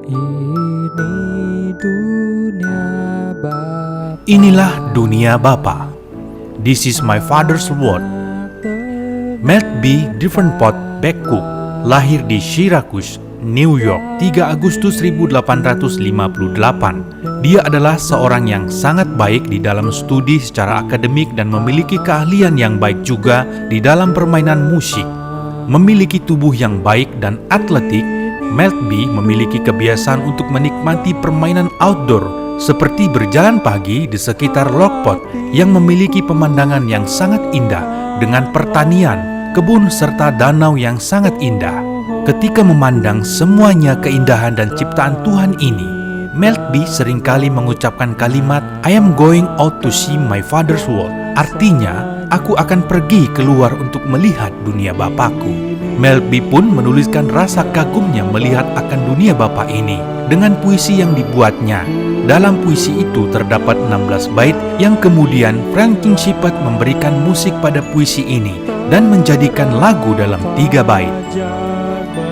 Ini dunia Bapa. Inilah dunia Bapa. This is my Father's Word. Melt B. Davenport Beckcock lahir di Syracuse, New York, 3 Agustus 1858. Dia adalah seorang yang sangat baik di dalam studi secara akademik dan memiliki keahlian yang baik juga di dalam permainan musik. Memiliki tubuh yang baik dan atletik, Maltby memiliki kebiasaan untuk menikmati permainan outdoor seperti berjalan pagi di sekitar Lockport yang memiliki pemandangan yang sangat indah dengan pertanian, kebun serta danau yang sangat indah. Ketika memandang semuanya keindahan dan ciptaan Tuhan ini, Maltby seringkali mengucapkan kalimat I am going out to see my father's world. Artinya, aku akan pergi keluar untuk melihat dunia Bapakku. Maltby pun menuliskan rasa kagumnya melihat akan dunia Bapa ini dengan puisi yang dibuatnya. Dalam puisi itu terdapat 16 bait yang kemudian Franklin Shepard memberikan musik pada puisi ini dan menjadikan lagu dalam 3 bait.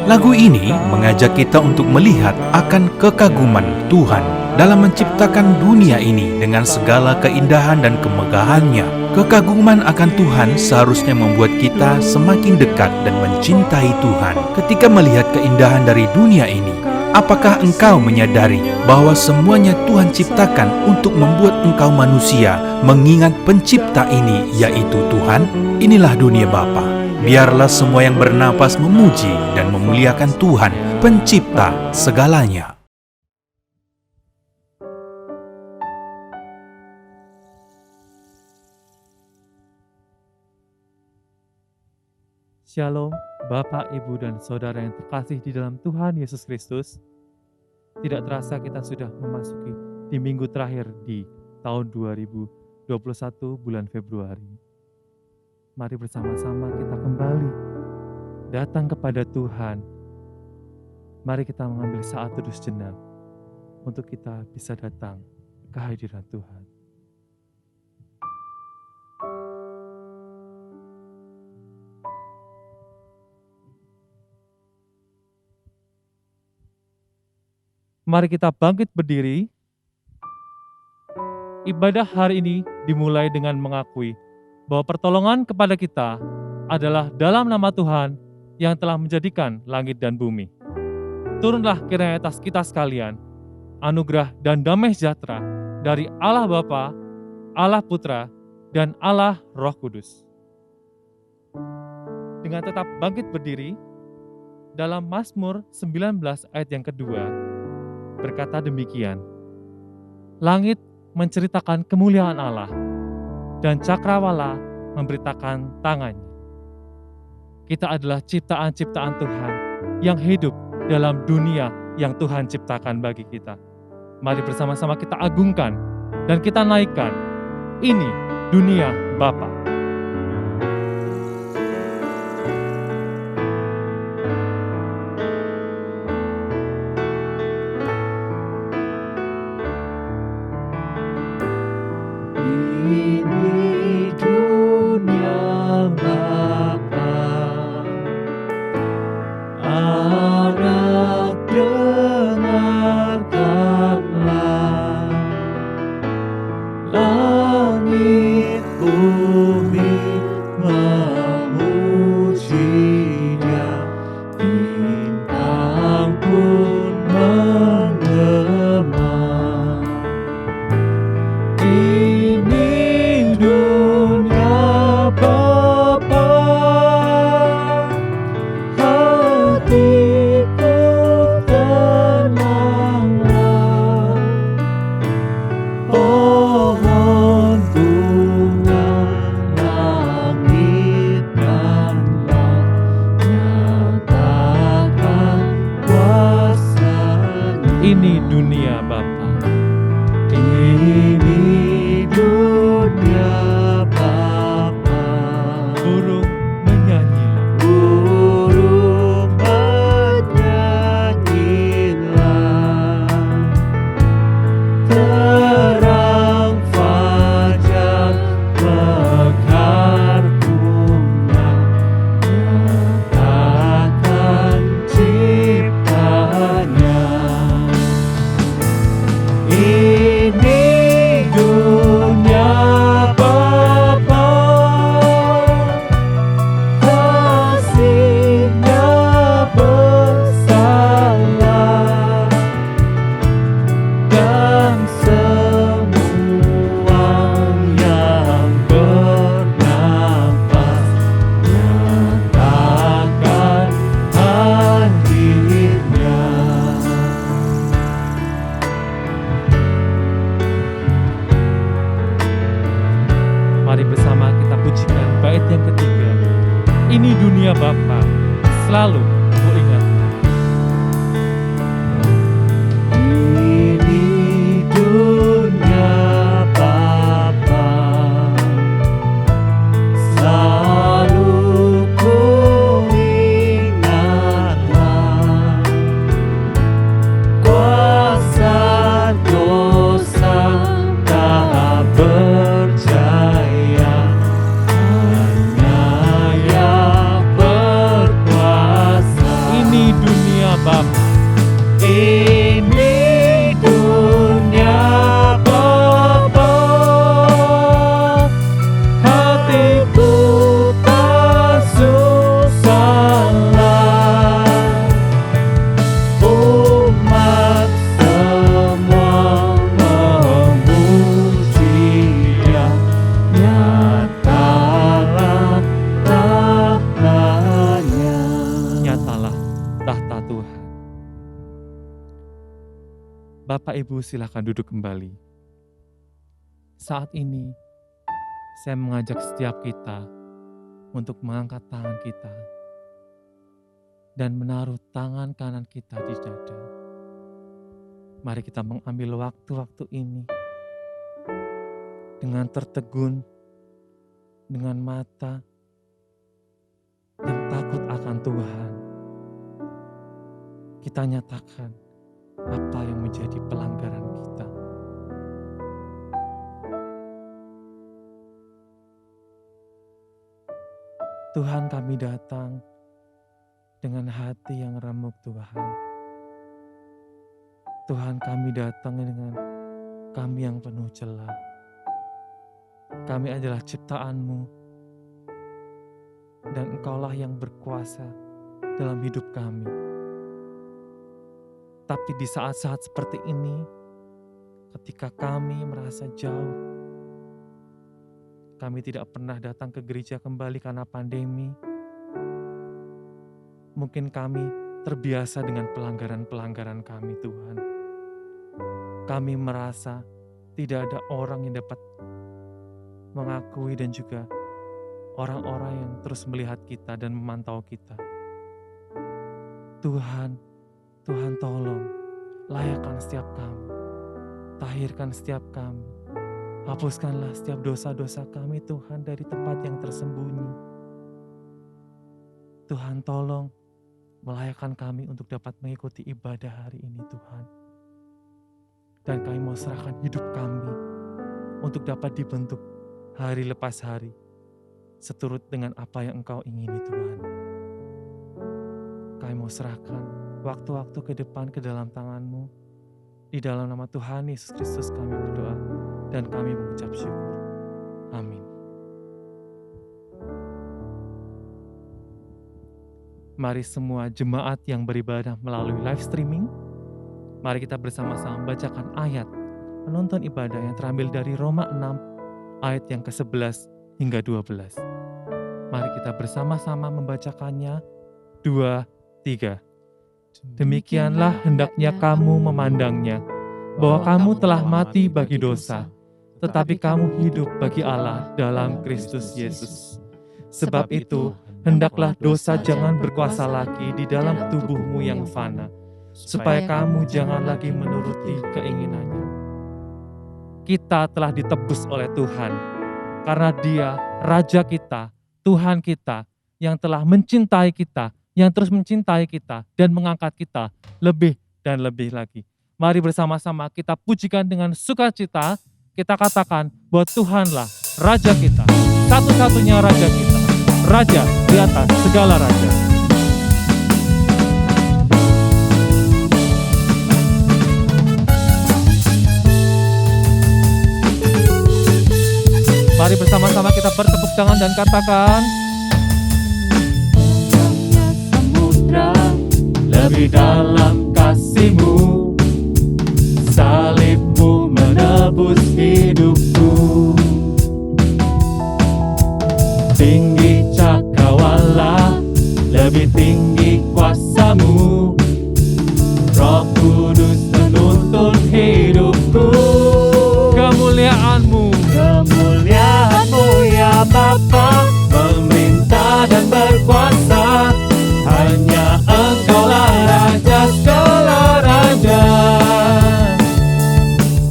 Lagu ini mengajak kita untuk melihat akan kekaguman Tuhan dalam menciptakan dunia ini dengan segala keindahan dan kemegahannya. Kekaguman akan Tuhan seharusnya membuat kita semakin dekat dan mencintai Tuhan. Ketika melihat keindahan dari dunia ini, apakah engkau menyadari bahwa semuanya Tuhan ciptakan untuk membuat engkau manusia mengingat pencipta ini, yaitu Tuhan? Inilah dunia Bapa. Biarlah semua yang bernapas memuji dan memuliakan Tuhan, pencipta segalanya. Shalom, Bapak, Ibu, dan Saudara yang terkasih di dalam Tuhan Yesus Kristus. Tidak terasa kita sudah memasuki di minggu terakhir di tahun 2021 bulan Februari. Mari bersama-sama kita kembali datang kepada Tuhan. Mari kita mengambil saat teduh sejenak untuk kita bisa datang ke hadirat Tuhan. Mari kita bangkit berdiri. Ibadah hari ini dimulai dengan mengakui bahwa pertolongan kepada kita adalah dalam nama Tuhan yang telah menjadikan langit dan bumi. Turunlah kiranya atas kita sekalian anugerah dan damai sejahtera dari Allah Bapa, Allah Putra, dan Allah Roh Kudus. Dengan tetap bangkit berdiri, dalam Mazmur 19 ayat yang kedua, berkata demikian, langit menceritakan kemuliaan Allah, dan cakrawala memberitakan tangannya. Kita adalah ciptaan-ciptaan Tuhan yang hidup dalam dunia yang Tuhan ciptakan bagi kita. Mari bersama-sama kita agungkan dan kita naikkan. Ini dunia Bapa. Ini dunia Bapa, anak dengarkanlah, langit bumi memuji Dia, bintang pun menggema. Ini dunia Bapa, hatiku tenanglah, pohon bunga langit dan laut nyatakan kuasa-Nya. Ini dunia Bapa. Ini dunia Bapa, Burung menyanyilah, burung menyanyilah, terang fajar mekar bunga, nyatakan ciptanya. Bapa. Ini dunia Bapa, hatiku tak susahlah. Umat semua memuji Dia, nyatalah tahtanya. Nyatalah tahta Tuhan. Bapak Ibu silakan duduk kembali. Saat ini saya mengajak setiap kita untuk mengangkat tangan kita dan menaruh tangan kanan kita di dada. Mari kita mengambil waktu-waktu ini dengan tertegun, dengan mata yang takut akan Tuhan. Kita nyatakan apa yang menjadi pelanggaran kita. Tuhan, kami datang dengan hati yang remuk Tuhan. Tuhan, kami datang dengan kami yang penuh celah. Kami adalah ciptaan-Mu dan Engkaulah yang berkuasa dalam hidup kami. Tapi di saat-saat seperti ini, ketika kami merasa jauh, kami tidak pernah datang ke gereja kembali karena pandemi. Mungkin kami terbiasa dengan pelanggaran-pelanggaran kami, Tuhan. Kami merasa tidak ada orang yang dapat mengakui dan juga orang-orang yang terus melihat kita dan memantau kita. Tuhan tolong, layakkan setiap kami, tahirkan setiap kami, hapuskanlah setiap dosa-dosa kami Tuhan dari tempat yang tersembunyi. Tuhan tolong, melayakkan kami untuk dapat mengikuti ibadah hari ini Tuhan. Dan kami mau serahkan hidup kami untuk dapat dibentuk hari lepas hari, seturut dengan apa yang Engkau ingini Tuhan. Kami mau serahkan waktu-waktu ke depan ke dalam tangan-Mu. Di dalam nama Tuhan Yesus Kristus kami berdoa dan kami mengucap syukur. Amin. Mari semua jemaat yang beribadah melalui live streaming, mari kita bersama-sama membacakan ayat penuntun ibadah yang terambil dari Roma 6 ayat yang ke-11 hingga 12. Mari kita bersama-sama membacakannya. 2, 3. Demikianlah hendaknya kamu memandangnya, bahwa kamu telah mati bagi dosa, tetapi kamu hidup bagi Allah dalam Kristus Yesus. Sebab itu, hendaklah dosa jangan berkuasa lagi di dalam tubuhmu yang fana, supaya kamu jangan lagi menuruti keinginannya. Kita telah ditebus oleh Tuhan, karena Dia, Raja kita, Tuhan kita, yang telah mencintai kita, yang terus mencintai kita dan mengangkat kita lebih dan lebih lagi. Mari bersama-sama kita pujikan dengan sukacita, kita katakan bahwa Tuhanlah Raja kita, satu-satunya Raja kita, Raja di atas segala raja. Mari bersama-sama kita bertepuk tangan dan katakan, lebih dalam kasih-Mu, salib-Mu menebus hidupku. Tinggi cakrawala, lebih tinggi kuasa-Mu, Roh Kudus menuntun hidupku. kemuliaan-Mu, Kemuliaan-Mu ya Bapa, memerintah dan berkuasa. Hanya Engkaulah Raja segala raja.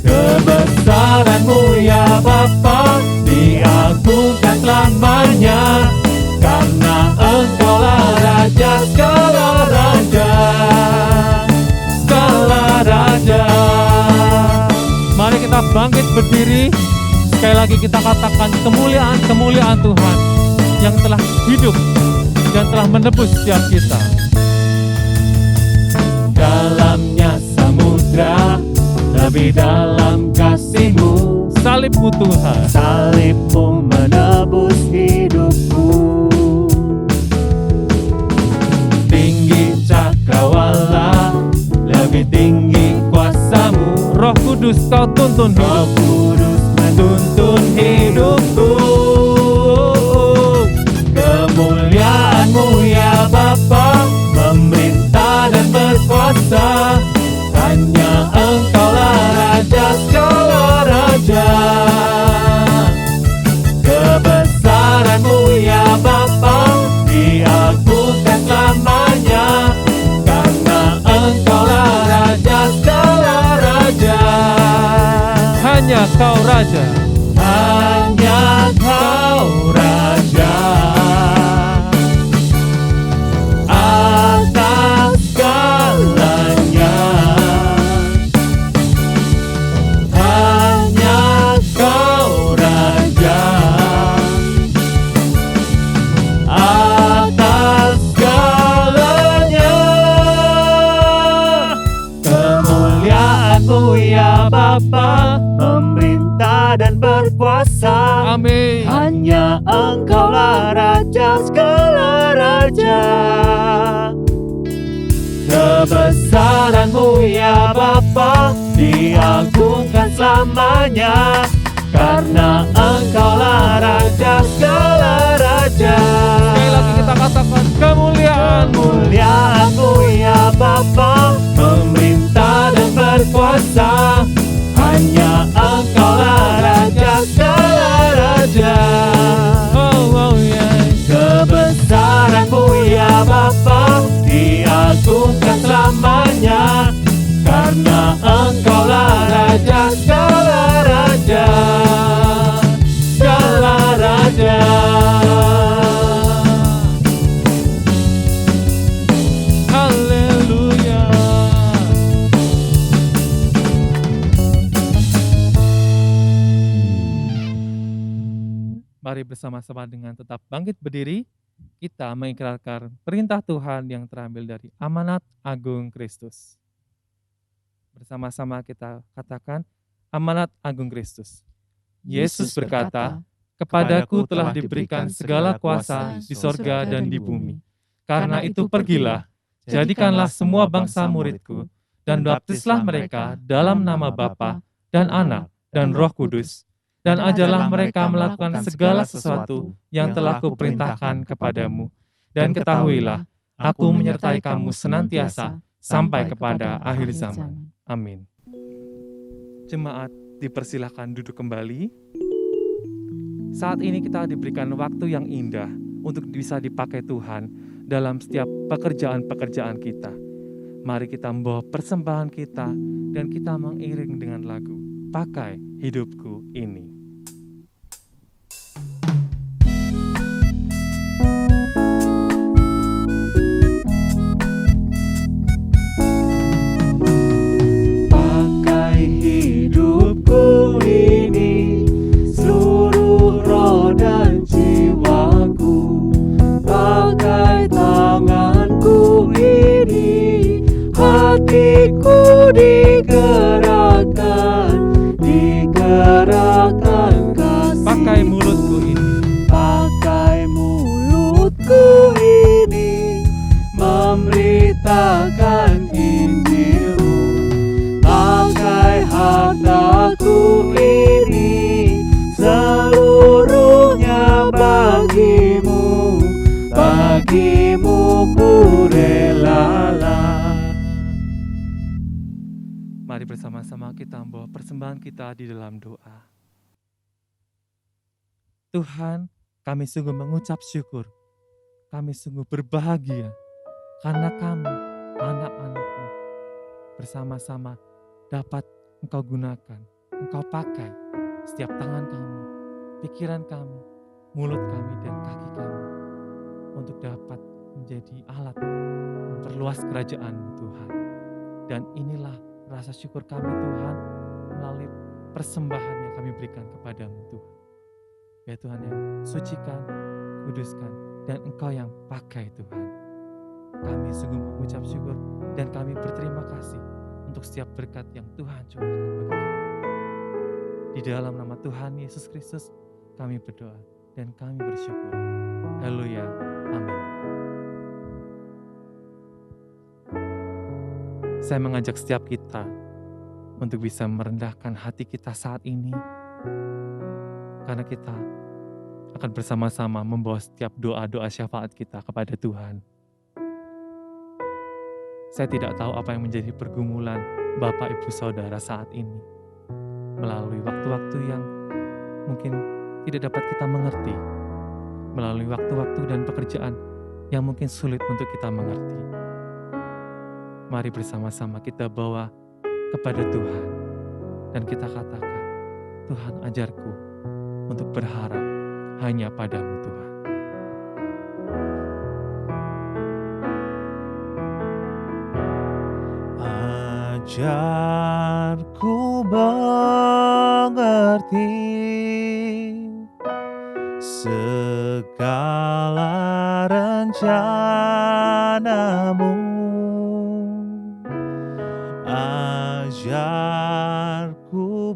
Kebesaran-Mu ya Bapa, diagungkan selamanya. Karena Engkaulah Raja segala raja, segala raja. mari kita bangkit berdiri. Sekali lagi kita katakan kemuliaan Tuhan yang telah hidup dan telah menebus setiap kita. salib-Mu Tuhan. Salib-Mu menebus hidupku. Tinggi cakrawala, lebih tinggi kuasa-Mu. Roh Kudus, Kau tuntun Roh hidup. Kudus menuntun hidupku. Kemuliaan-Mu ya Bapa, memerintah dan berkuasa. Hanya Engkaulah Raja segala raja. Kebesaran-Mu ya Bapa, diagungkan selamanya. Karena Engkaulah Raja segala raja. Hanya Kau Raja. Hanya Kau Raja atas segalanya. Hanya Kau Raja atas segalanya. Kemuliaan-Mu ya Bapa, memerintah dan berkuasa. Amin. Hanya Engkaulah Raja segala raja. Kebesaran-Mu ya Bapa, diagungkan selamanya. Karena Engkaulah Raja segala raja. Sekali lagi kita katakan kemuliaan-Mu. Kemuliaan-Mu ya Bapa, memerintah dan berkuasa. Hanya Engkaulah Raja segala raja. Oh yeah. Kebesaran-Mu ya Bapa, diagungkan selamanya. Karena Engkaulah Raja segala raja. Segala raja. Haleluya. Mari bersama-sama dengan tetap bangkit berdiri, kita mengikrarkan perintah Tuhan yang terambil dari amanat agung Kristus. Bersama-sama kita katakan amanat agung Kristus. Yesus berkata, "Kepadaku telah diberikan segala kuasa di sorga dan di bumi. Karena itu pergilah, jadikanlah semua bangsa muridku, dan baptislah mereka dalam nama Bapa dan Anak dan Roh Kudus, dan ajarlah mereka melakukan segala sesuatu yang telah kuperintahkan kepadamu. Dan ketahuilah, aku menyertai kamu senantiasa sampai kepada akhir zaman." Amin. Jemaat dipersilahkan duduk kembali. Saat ini kita diberikan waktu yang indah untuk bisa dipakai Tuhan dalam setiap pekerjaan-pekerjaan kita. Mari kita membawa persembahan kita dan kita mengiring dengan lagu "Pakai Hidupku Ini". Pakai hidupku ini, seluruh roh dan jiwaku. Pakai tanganku ini, hatiku digerakkan kasih. Pakai mulutku ini, Pakai mulutku ini, memberitakan Injil-Mu. Pakai hartaku ini, seluruhnya bagimu. Bagimu ku relalah. mari bersama-sama kita membawa persembahan kita di dalam doa. Tuhan, kami sungguh mengucap syukur. Kami sungguh berbahagia karena kami, anak-anak-Mu, bersama-sama dapat Engkau gunakan, Engkau pakai setiap tangan kami, pikiran kami, mulut kami, dan kaki kami untuk dapat menjadi alat memperluas kerajaan-Mu Tuhan. Dan inilah rasa syukur kami Tuhan melalui persembahan yang kami berikan kepadamu Tuhan. Ya Tuhan yang sucikan, kuduskan, dan Engkau yang pakai Tuhan. Kami sungguh mengucap syukur dan kami berterima kasih untuk setiap berkat yang Tuhan curahkan bagi kami. Di Di dalam nama Tuhan Yesus Kristus kami berdoa dan kami bersyukur. Haleluya. Amin. Saya mengajak setiap kita untuk bisa merendahkan hati kita saat ini, karena kita akan bersama-sama membawa setiap doa-doa syafaat kita kepada Tuhan. Saya tidak tahu apa yang menjadi pergumulan Bapak Ibu Saudara saat ini, melalui waktu-waktu yang mungkin tidak dapat kita mengerti, melalui waktu-waktu dan pekerjaan yang mungkin sulit untuk kita mengerti. Mari bersama-sama kita bawa kepada Tuhan dan kita katakan, Tuhan ajarku untuk berharap hanya padamu Tuhan. Ajarku mengerti segala rencanamu. Ajarku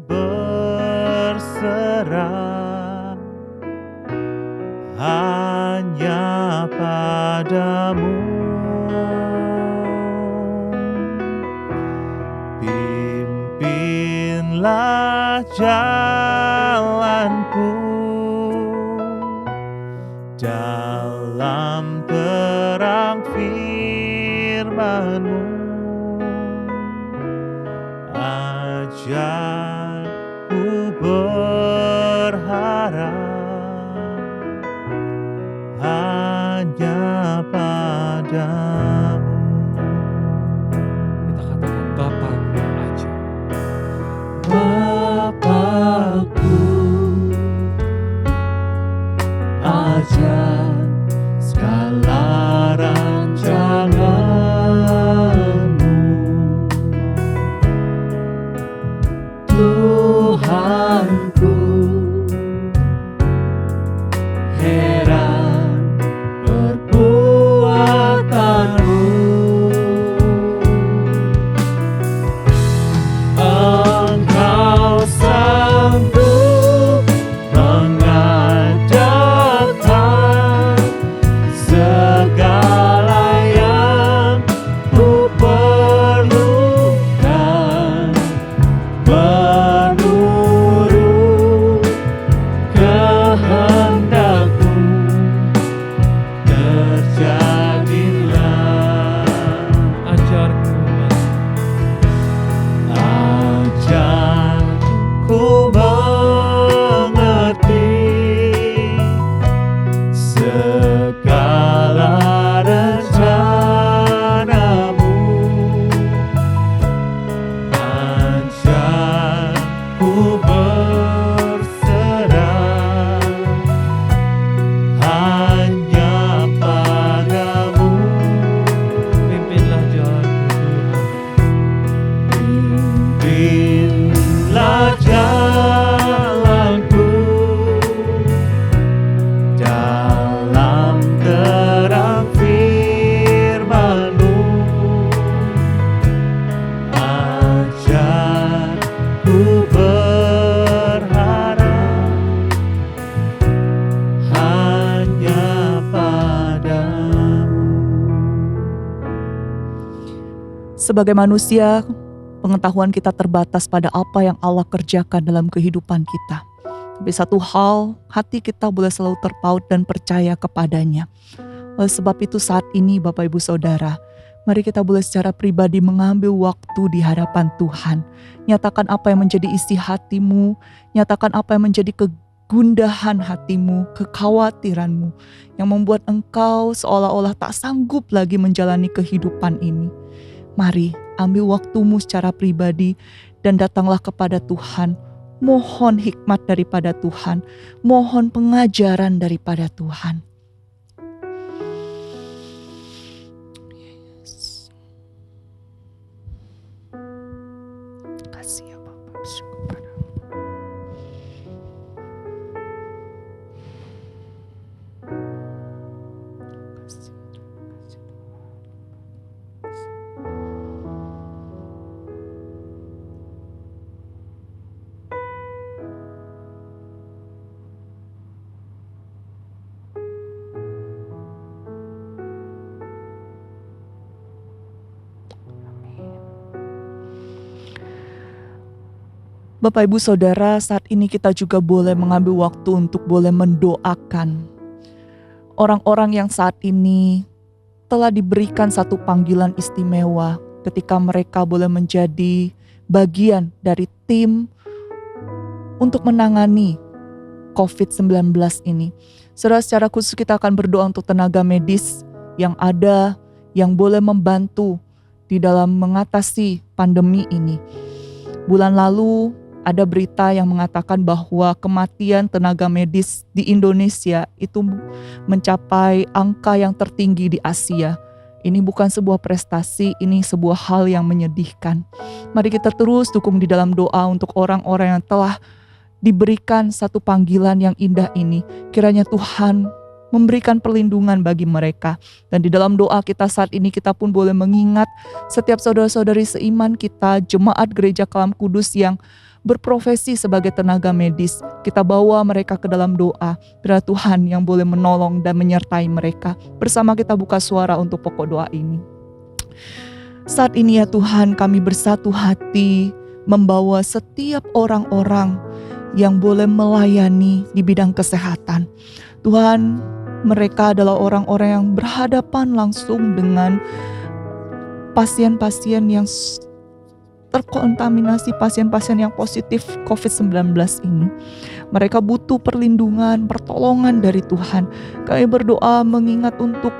berserah hanya padamu. Pimpinlah jalanku dalam terang firman-Mu. Ajarku berharap hanya padamu. Kita katakan Bapakku ajar. Bapakku ajar segala rancangan-Mu. Tuhanku, heran perbuatan-Mu. Engkau sanggup mengadakan segala yang ku perlukan, menurut kehendak-Mu terjadilah. Ajarku Ajarku mengerti segala rencana-Mu. Ajarku berserah hanya padamu. pimpinlah jalanku Tuhan. Pimpinlah jalanku dalam terang firman-Mu. Ajarku berharap hanya padamu. Sebagai manusia, pengetahuan kita terbatas pada apa yang Allah kerjakan dalam kehidupan kita. Tapi satu hal, hati kita boleh selalu terpaut dan percaya kepadanya. Oleh sebab itu saat ini Bapak Ibu Saudara, mari kita boleh secara pribadi mengambil waktu di hadapan Tuhan. Nyatakan apa yang menjadi isi hatimu, nyatakan apa yang menjadi kegundahan hatimu, kekhawatiranmu, yang membuat engkau seolah-olah tak sanggup lagi menjalani kehidupan ini. Mari ambil waktumu secara pribadi dan datanglah kepada Tuhan. Mohon hikmat daripada Tuhan, mohon pengajaran daripada Tuhan. Kasih ya Bapak, bersyukur padamu. Kasih. Bapak Ibu Saudara, saat ini kita juga boleh mengambil waktu untuk boleh mendoakan orang-orang yang saat ini telah diberikan satu panggilan istimewa ketika mereka boleh menjadi bagian dari tim untuk menangani COVID-19 ini. Saudara, secara khusus kita akan berdoa untuk tenaga medis yang ada, yang boleh membantu di dalam mengatasi pandemi ini. Bulan lalu ada berita yang mengatakan bahwa kematian tenaga medis di Indonesia itu mencapai angka yang tertinggi di Asia. Ini bukan sebuah prestasi, ini sebuah hal yang menyedihkan. Mari kita terus dukung di dalam doa untuk orang-orang yang telah diberikan satu panggilan yang indah ini. Kiranya Tuhan memberikan perlindungan bagi mereka. Dan di dalam doa kita saat ini kita pun boleh mengingat setiap saudara-saudari seiman kita, jemaat Gereja Kalam Kudus yang berprofesi sebagai tenaga medis. Kita bawa mereka ke dalam doa. Biar Tuhan yang boleh menolong dan menyertai mereka. Bersama kita buka suara untuk pokok doa ini. Saat ini ya Tuhan, kami bersatu hati membawa setiap orang-orang yang boleh melayani di bidang kesehatan. Tuhan, mereka adalah orang-orang yang berhadapan langsung dengan pasien-pasien yang terkontaminasi, pasien-pasien yang positif COVID-19 ini. Mereka butuh perlindungan, pertolongan dari Tuhan. Kami berdoa mengingat untuk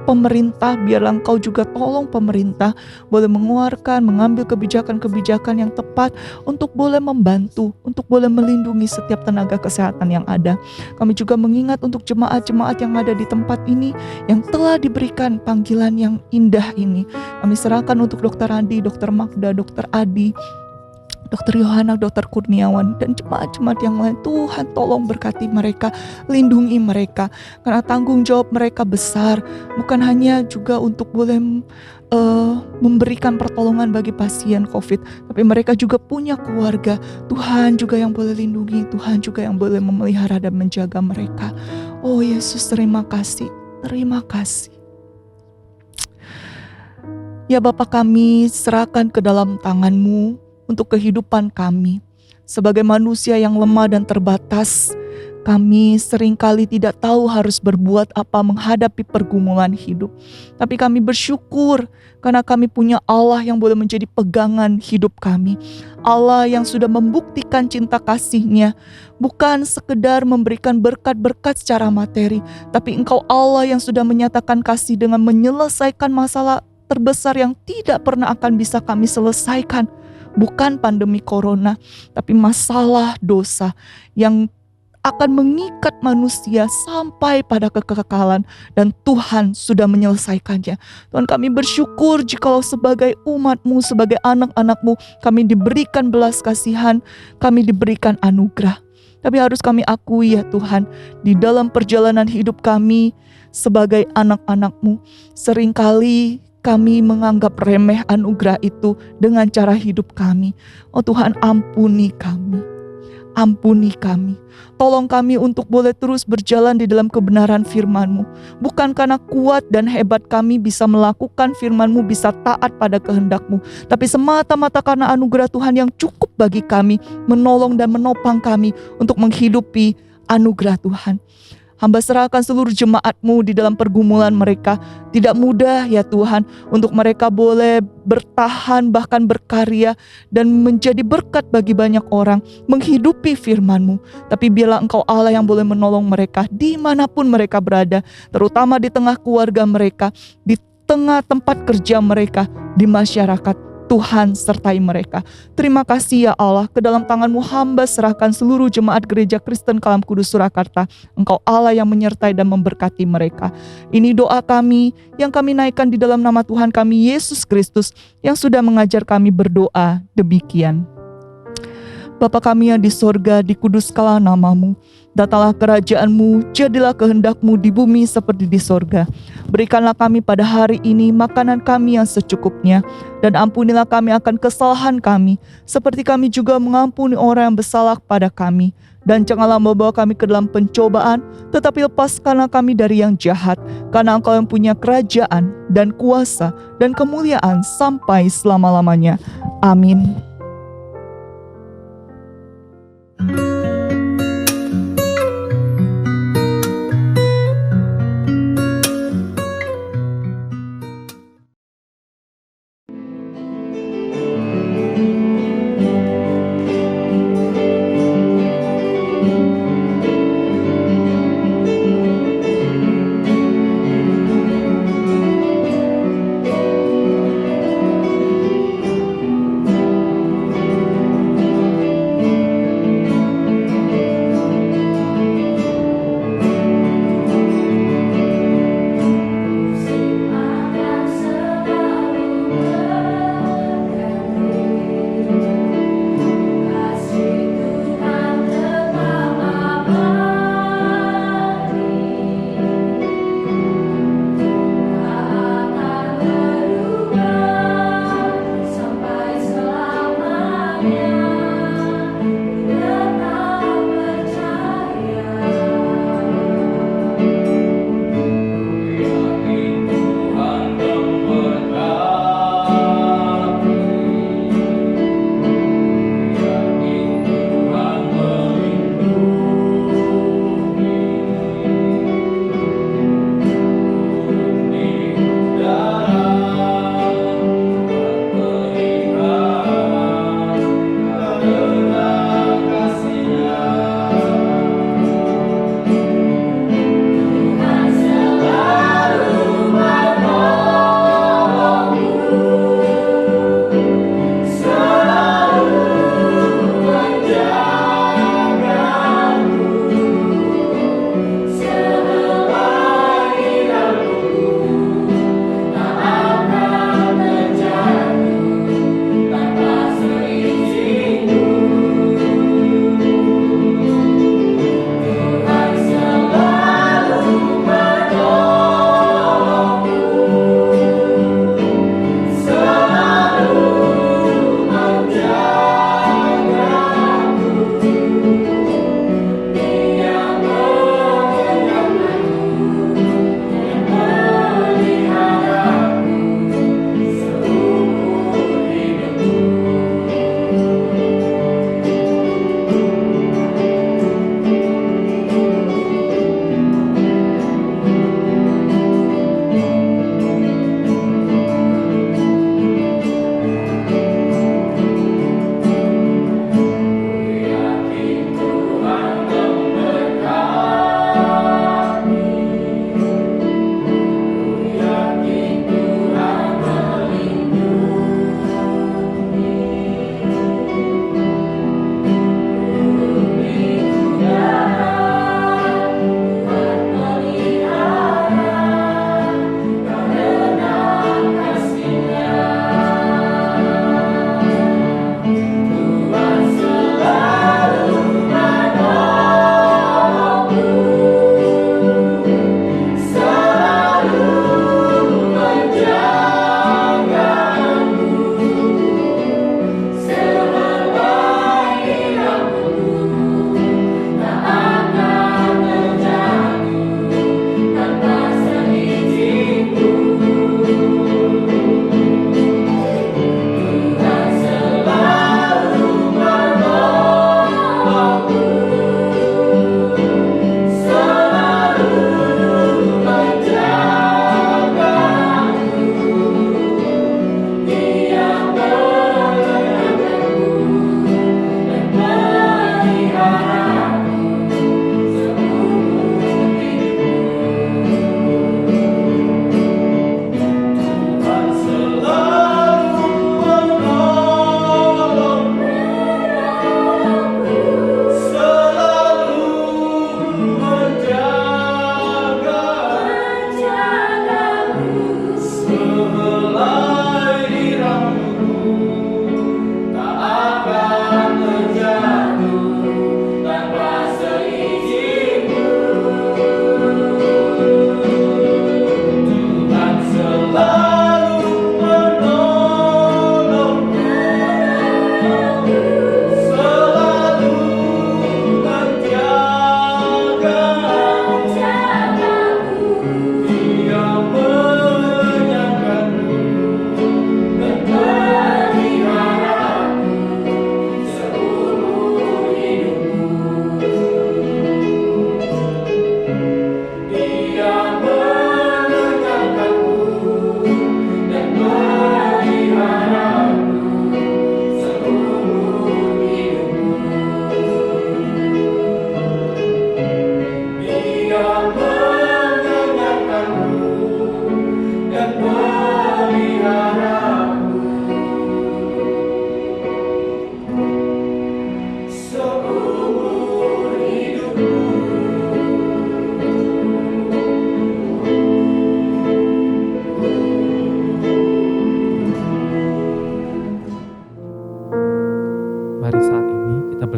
pemerintah, biarlah Engkau juga tolong pemerintah boleh mengeluarkan, mengambil kebijakan-kebijakan yang tepat untuk boleh membantu, untuk boleh melindungi setiap tenaga kesehatan yang ada. Kami juga mengingat untuk jemaat-jemaat yang ada di tempat ini yang telah diberikan panggilan yang indah ini. Kami serahkan untuk Dr. Andi, Dr. Magda, Dr. Adi, Dr. Yohana, Dr. Kurniawan, dan jemaat-jemaat yang lain. Tuhan tolong berkati mereka, lindungi mereka. Karena tanggung jawab mereka besar. Bukan hanya juga untuk boleh memberikan pertolongan bagi pasien COVID. Tapi mereka juga punya keluarga. Tuhan juga yang boleh lindungi. Tuhan juga yang boleh memelihara dan menjaga mereka. Oh Yesus, terima kasih. Terima kasih. Ya Bapa, kami serahkan ke dalam tangan-Mu untuk kehidupan kami. Sebagai manusia yang lemah dan terbatas, kami seringkali tidak tahu harus berbuat apa menghadapi pergumulan hidup. Tapi kami bersyukur karena kami punya Allah yang boleh menjadi pegangan hidup kami. Allah yang sudah membuktikan cinta kasih-Nya, bukan sekedar memberikan berkat-berkat secara materi, tapi Engkau Allah yang sudah menyatakan kasih dengan menyelesaikan masalah terbesar yang tidak pernah akan bisa kami selesaikan. Bukan pandemi corona, tapi masalah dosa yang akan mengikat manusia sampai pada kekekalan, dan Tuhan sudah menyelesaikannya. Tuhan, kami bersyukur jikalau sebagai umat-Mu, sebagai anak-anak-Mu, kami diberikan belas kasihan, kami diberikan anugerah. Tapi harus kami akui ya Tuhan, di dalam perjalanan hidup kami sebagai anak-anak-Mu, seringkali kami menganggap remeh anugerah itu dengan cara hidup kami. Oh Tuhan, ampuni kami. Ampuni kami. Tolong kami untuk boleh terus berjalan di dalam kebenaran firman-Mu. Bukan karena kuat dan hebat kami bisa melakukan firman-Mu, bisa taat pada kehendak-Mu. Tapi semata-mata karena anugerah Tuhan yang cukup bagi kami, menolong dan menopang kami untuk menghidupi anugerah Tuhan. Hamba serahkan seluruh jemaat-Mu di dalam pergumulan mereka. Tidak mudah ya Tuhan, untuk mereka boleh bertahan bahkan berkarya dan menjadi berkat bagi banyak orang, menghidupi firman-Mu. Tapi biarlah Engkau Allah yang boleh menolong mereka dimanapun mereka berada, terutama di tengah keluarga mereka, di tengah tempat kerja mereka, di masyarakat. Tuhan sertai mereka. Terima kasih ya Allah, ke dalam tangan-Mu hamba serahkan seluruh jemaat Gereja Kristen Kalam Kudus Surakarta. Engkau Allah yang menyertai dan memberkati mereka. Ini doa kami yang kami naikkan di dalam nama Tuhan kami Yesus Kristus yang sudah mengajar kami berdoa demikian. Bapa kami yang di sorga, dikuduskanlah nama-Mu. Datanglah kerajaan-Mu, jadilah kehendak-Mu di bumi seperti di sorga. Berikanlah kami pada hari ini makanan kami yang secukupnya, dan ampunilah kami akan kesalahan kami, seperti kami juga mengampuni orang yang bersalah pada kami. Dan janganlah membawa kami ke dalam pencobaan, tetapi lepaskanlah kami dari yang jahat, karena Engkau yang punya kerajaan dan kuasa dan kemuliaan sampai selama-lamanya. Amin.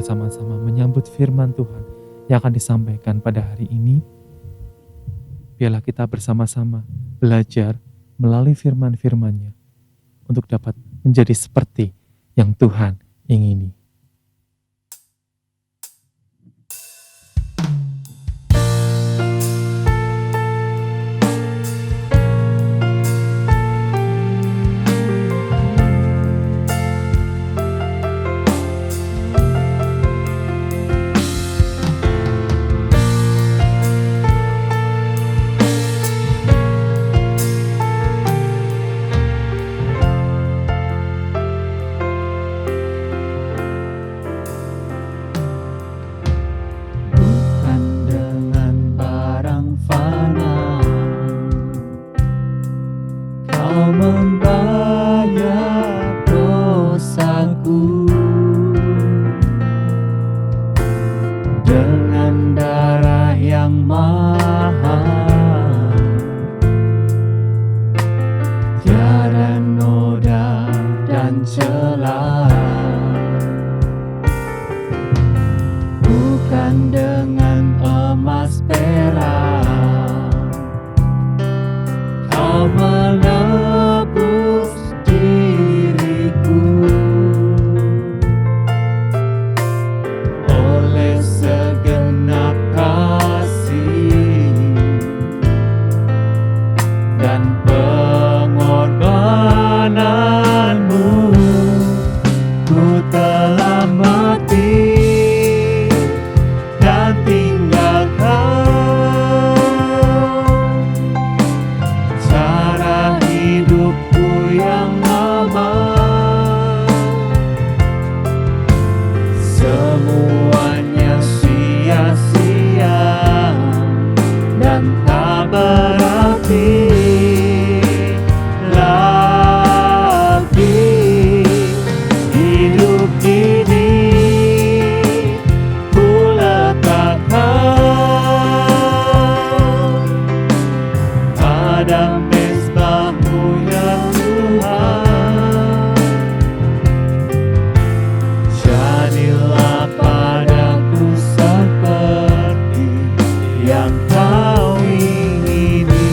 akan sama-sama menyambut firman Tuhan yang akan disampaikan pada hari ini. Biarlah kita bersama-sama belajar melalui firman-firman-Nya untuk dapat menjadi seperti yang Tuhan ingini. Bukan dengan barang fana Kau membayar dosaku, dengan darah yang mahal, tiada noda dan celah. Bukan dengan emas perak Kau menebus diriku, oleh segenap kasih dan pengorbananmu, ku telah mati dan tinggalkan cara hidupku yang lama. Semuanya sia-sia dan tak berarti lagi. Hidup ini ku letakkan pada mezbah-Mu ya Tuhan. Jadilah padaku seperti yang Kau ingini.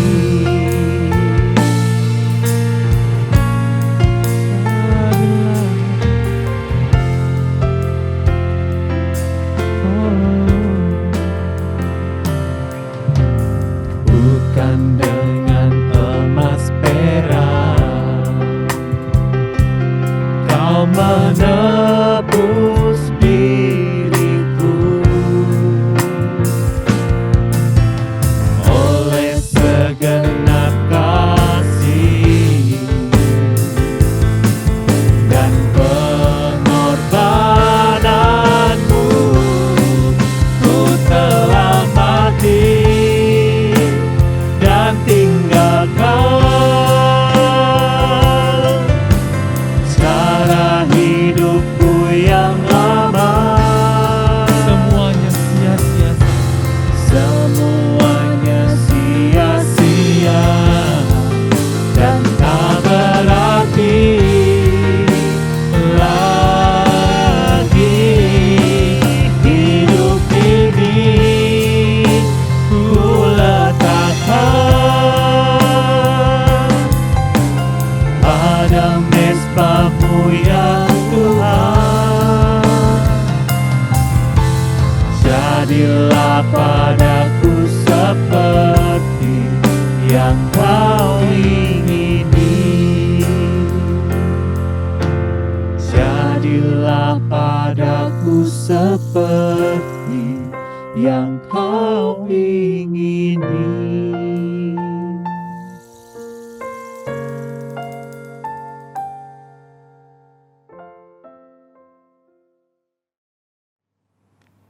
Bukan dengan emas perak Kau menebus diriku, oleh segenap kasih dan pengorbananmu, ku telah mati dan tinggalkan cara hidupku yang lama. Semuanya sia-sia, Semuanya sia-sia dan tak berarti lagi. Hidup ini ku letakkan pada mezbah-Mu ya Tuhan. Jadilah padaku seperti yang Kau ingini. Jadilah padaku seperti yang Kau ingini.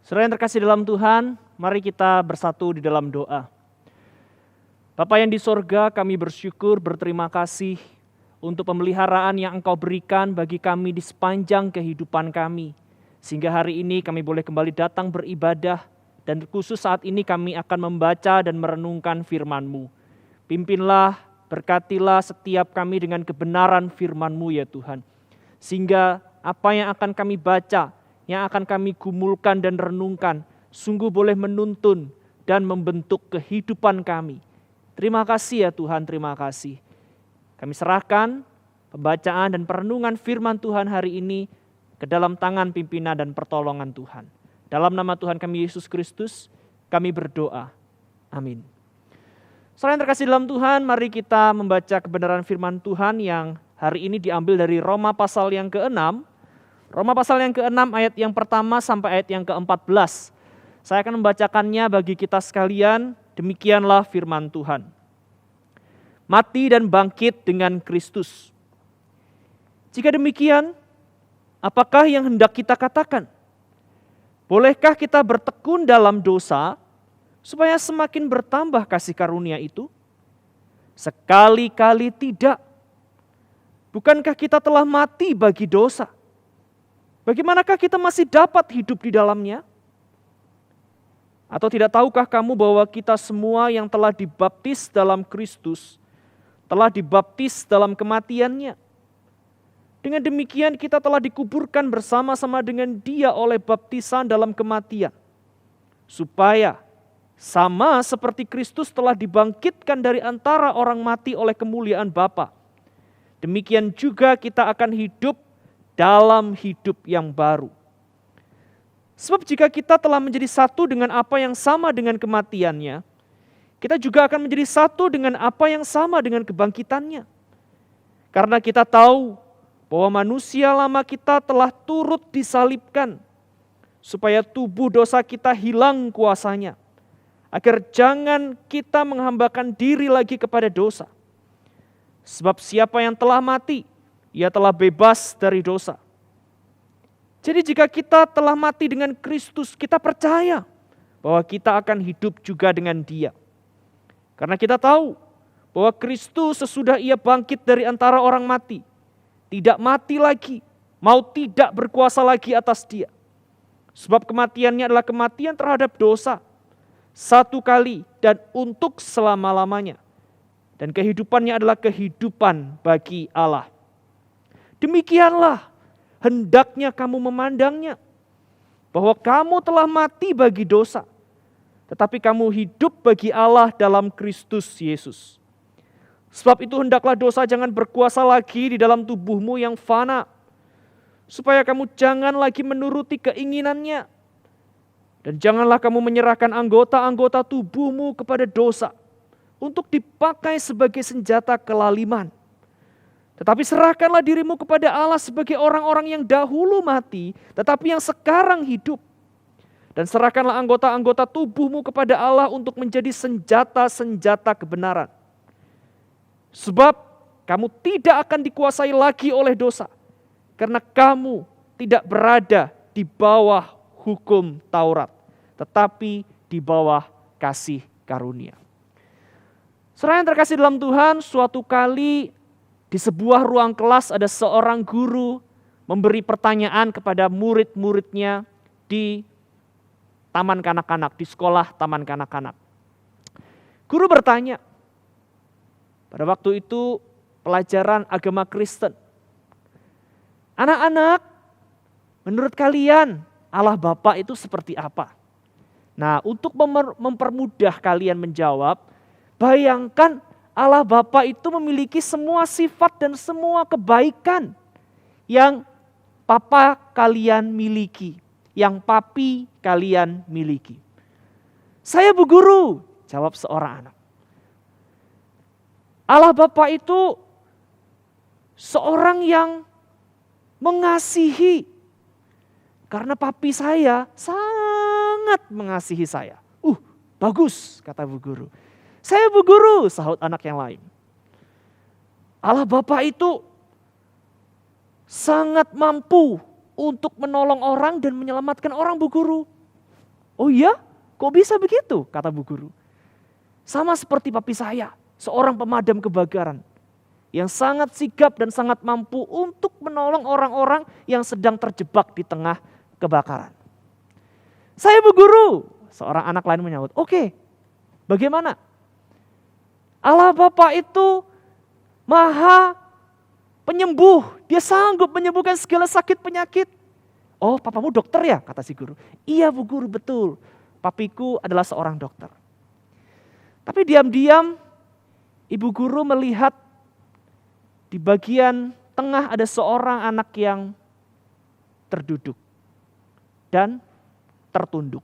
Saudara yang terkasih dalam Tuhan, mari kita bersatu di dalam doa. Bapa yang di sorga, kami bersyukur, berterima kasih untuk pemeliharaan yang Engkau berikan bagi kami di sepanjang kehidupan kami. Sehingga hari ini kami boleh kembali datang beribadah, dan khusus saat ini kami akan membaca dan merenungkan firman-Mu. Pimpinlah, berkatilah setiap kami dengan kebenaran firman-Mu ya Tuhan. Sehingga apa yang akan kami baca, yang akan kami gumulkan dan renungkan sungguh boleh menuntun dan membentuk kehidupan kami. Terima kasih ya Tuhan, terima kasih. Kami serahkan pembacaan dan perenungan firman Tuhan hari ini ke dalam tangan pimpinan dan pertolongan Tuhan. Dalam nama Tuhan kami Yesus Kristus, kami berdoa. Amin. Saudara yang terkasih dalam Tuhan, mari kita membaca kebenaran firman Tuhan yang hari ini diambil dari Roma pasal yang ke-6. Roma pasal yang ke-6 ayat yang pertama sampai ayat yang ke-14. Saya akan membacakannya bagi kita sekalian, demikianlah firman Tuhan. Mati dan bangkit dengan Kristus. Jika demikian, apakah yang hendak kita katakan? Bolehkah kita bertekun dalam dosa supaya semakin bertambah kasih karunia itu? Sekali-kali tidak. Bukankah kita telah mati bagi dosa? Bagaimanakah kita masih dapat hidup di dalamnya? Atau tidak tahukah kamu bahwa kita semua yang telah dibaptis dalam Kristus telah dibaptis dalam kematiannya? Dengan demikian kita telah dikuburkan bersama-sama dengan Dia oleh baptisan dalam kematian, supaya sama seperti Kristus telah dibangkitkan dari antara orang mati oleh kemuliaan Bapa, demikian juga kita akan hidup dalam hidup yang baru. Sebab jika kita telah menjadi satu dengan apa yang sama dengan kematiannya, kita juga akan menjadi satu dengan apa yang sama dengan kebangkitannya. Karena kita tahu bahwa manusia lama kita telah turut disalibkan, supaya tubuh dosa kita hilang kuasanya, agar jangan kita menghambakan diri lagi kepada dosa. Sebab siapa yang telah mati, ia telah bebas dari dosa. Jadi jika kita telah mati dengan Kristus, kita percaya bahwa kita akan hidup juga dengan Dia. Karena kita tahu bahwa Kristus sesudah Ia bangkit dari antara orang mati, tidak mati lagi, mau tidak berkuasa lagi atas dia. Sebab kematiannya adalah kematian terhadap dosa, satu kali dan untuk selama-lamanya. Dan kehidupannya adalah kehidupan bagi Allah. Demikianlah hendaknya kamu memandangnya, bahwa kamu telah mati bagi dosa, tetapi kamu hidup bagi Allah dalam Kristus Yesus. Sebab itu hendaklah dosa jangan berkuasa lagi di dalam tubuhmu yang fana, supaya kamu jangan lagi menuruti keinginannya. Dan janganlah kamu menyerahkan anggota-anggota tubuhmu kepada dosa, untuk dipakai sebagai senjata kelaliman. Tetapi serahkanlah dirimu kepada Allah sebagai orang-orang yang dahulu mati, tetapi yang sekarang hidup. Dan serahkanlah anggota-anggota tubuhmu kepada Allah untuk menjadi senjata-senjata kebenaran. Sebab kamu tidak akan dikuasai lagi oleh dosa, karena kamu tidak berada di bawah hukum Taurat, tetapi di bawah kasih karunia. Saudara yang terkasih dalam Tuhan, suatu kali di sebuah ruang kelas ada seorang guru memberi pertanyaan kepada murid-muridnya di taman kanak-kanak, di sekolah taman kanak-kanak. Guru bertanya, pada waktu itu pelajaran agama Kristen. Anak-anak, menurut kalian Allah Bapa itu seperti apa? Nah, untuk mempermudah kalian menjawab, bayangkan Allah Bapa itu memiliki semua sifat dan semua kebaikan yang Papa kalian miliki, yang Papi kalian miliki. Saya Bu Guru, jawab seorang anak. Allah Bapa itu seorang yang mengasihi. Karena papi saya sangat mengasihi saya. Bagus, kata Bu Guru. Saya Bu Guru, sahut anak yang lain. Allah Bapa itu sangat mampu untuk menolong orang dan menyelamatkan orang Bu Guru. Oh iya? Kok bisa begitu? Kata Bu Guru. Sama seperti papi saya. Seorang pemadam kebakaran yang sangat sigap dan sangat mampu untuk menolong orang-orang yang sedang terjebak di tengah kebakaran. Saya Bu Guru, seorang anak lain menyahut. Oke, bagaimana? Allah Bapa itu maha penyembuh, dia sanggup menyembuhkan segala sakit penyakit. Oh, papamu dokter ya? Kata si guru. Iya Bu Guru, betul. Papiku adalah seorang dokter. Tapi diam-diam Ibu Guru melihat di bagian tengah ada seorang anak yang terduduk dan tertunduk.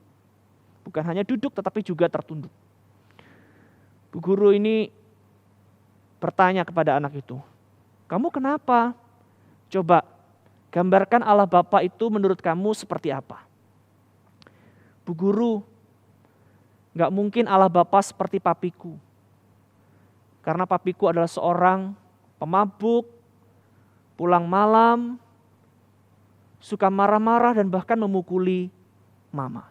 Bukan hanya duduk tetapi juga tertunduk. Bu Guru ini bertanya kepada anak itu, "Kamu kenapa? Coba gambarkan Allah Bapa itu menurut kamu seperti apa?" Bu Guru, gak mungkin Allah Bapa seperti papiku. Karena papiku adalah seorang pemabuk, pulang malam, suka marah-marah dan bahkan memukuli mama.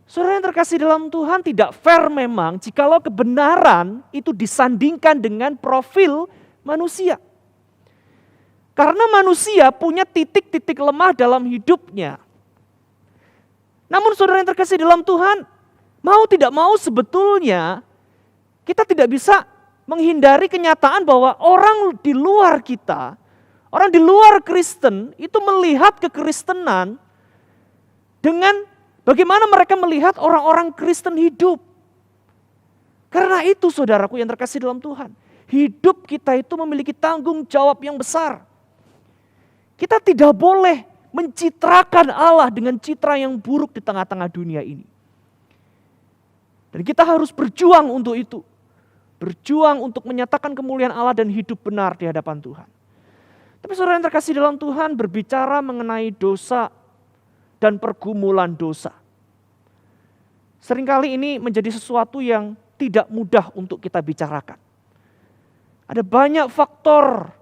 Saudara yang terkasih dalam Tuhan, tidak fair memang jikalau kebenaran itu disandingkan dengan profil manusia. Karena manusia punya titik-titik lemah dalam hidupnya. Namun saudara yang terkasih dalam Tuhan, mau tidak mau sebetulnya kita tidak bisa menghindari kenyataan bahwa orang di luar kita, orang di luar Kristen itu melihat kekristenan dengan bagaimana mereka melihat orang-orang Kristen hidup. Karena itu saudaraku yang terkasih dalam Tuhan, hidup kita itu memiliki tanggung jawab yang besar. Kita tidak boleh mencitrakan Allah dengan citra yang buruk di tengah-tengah dunia ini. Dan kita harus berjuang untuk itu. Berjuang untuk menyatakan kemuliaan Allah dan hidup benar di hadapan Tuhan. Tapi saudara yang terkasih dalam Tuhan, berbicara mengenai dosa dan pergumulan dosa, seringkali ini menjadi sesuatu yang tidak mudah untuk kita bicarakan. Ada banyak faktor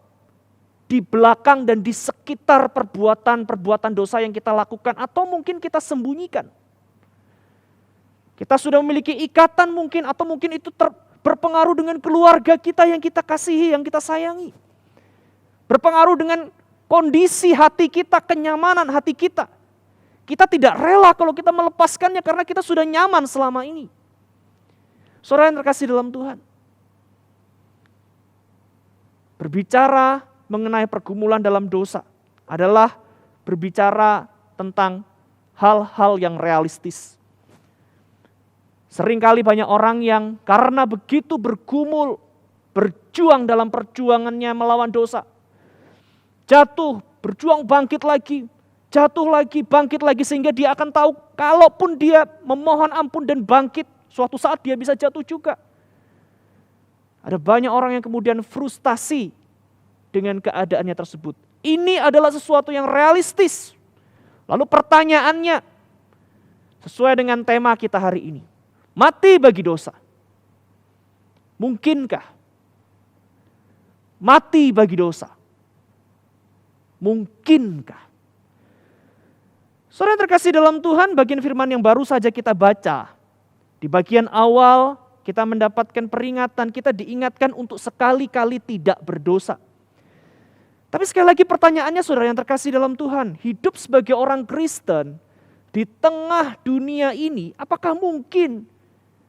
di belakang dan di sekitar perbuatan-perbuatan dosa yang kita lakukan atau mungkin kita sembunyikan. Kita sudah memiliki ikatan mungkin atau mungkin itu berpengaruh dengan keluarga kita yang kita kasihi, yang kita sayangi. Berpengaruh dengan kondisi hati kita, kenyamanan hati kita. Kita tidak rela kalau kita melepaskannya karena kita sudah nyaman selama ini. Saudara yang terkasih dalam Tuhan, berbicara mengenai pergumulan dalam dosa adalah berbicara tentang hal-hal yang realistis. Seringkali banyak orang yang karena begitu bergumul, berjuang dalam perjuangannya melawan dosa, jatuh, berjuang bangkit lagi, jatuh lagi, bangkit lagi, sehingga dia akan tahu kalaupun dia memohon ampun dan bangkit, suatu saat dia bisa jatuh juga. Ada banyak orang yang kemudian frustasi dengan keadaannya tersebut. Ini adalah sesuatu yang realistis. Lalu pertanyaannya, sesuai dengan tema kita hari ini, mati bagi dosa. Mungkinkah? Mati bagi dosa. Mungkinkah? Saudara yang terkasih dalam Tuhan, bagian firman yang baru saja kita baca, di bagian awal kita mendapatkan peringatan, kita diingatkan untuk sekali-kali tidak berdosa. Tapi sekali lagi pertanyaannya saudara yang terkasih dalam Tuhan, hidup sebagai orang Kristen di tengah dunia ini, apakah mungkin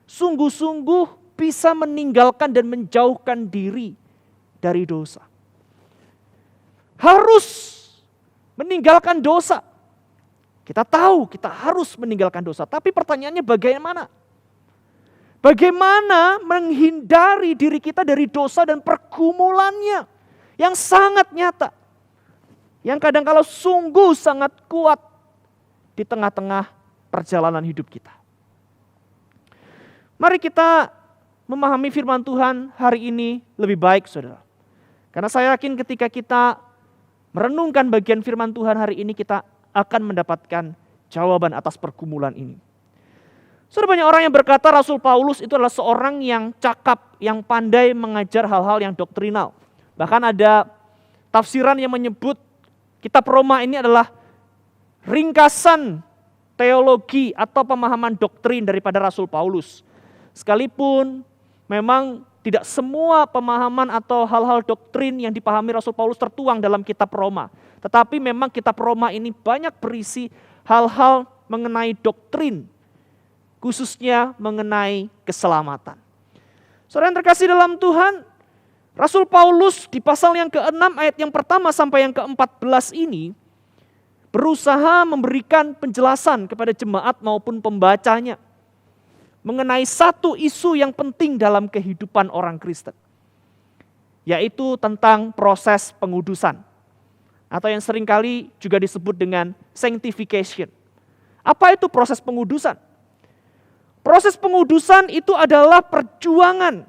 sungguh-sungguh bisa meninggalkan dan menjauhkan diri dari dosa? Harus meninggalkan dosa. Kita tahu kita harus meninggalkan dosa, tapi pertanyaannya bagaimana? Bagaimana menghindari diri kita dari dosa dan pergumulannya yang sangat nyata, yang kadang kala sungguh sangat kuat di tengah-tengah perjalanan hidup kita. Mari kita memahami firman Tuhan hari ini lebih baik saudara. Karena saya yakin ketika kita merenungkan bagian firman Tuhan hari ini, kita akan mendapatkan jawaban atas pergumulan ini. Sudah banyak orang yang berkata Rasul Paulus itu adalah seorang yang cakap, yang pandai mengajar hal-hal yang doktrinal. Bahkan ada tafsiran yang menyebut kitab Roma ini adalah ringkasan teologi atau pemahaman doktrin daripada Rasul Paulus. Sekalipun memang tidak semua pemahaman atau hal-hal doktrin yang dipahami Rasul Paulus tertuang dalam kitab Roma. Tetapi memang kitab Roma ini banyak berisi hal-hal mengenai doktrin, khususnya mengenai keselamatan. Saudara yang terkasih dalam Tuhan, Rasul Paulus di pasal yang ke-6 ayat yang pertama sampai yang ke-14 ini berusaha memberikan penjelasan kepada jemaat maupun pembacanya mengenai satu isu yang penting dalam kehidupan orang Kristen, yaitu tentang proses pengudusan, atau yang seringkali juga disebut dengan sanctification. Apa itu proses pengudusan? Proses pengudusan itu adalah perjalanan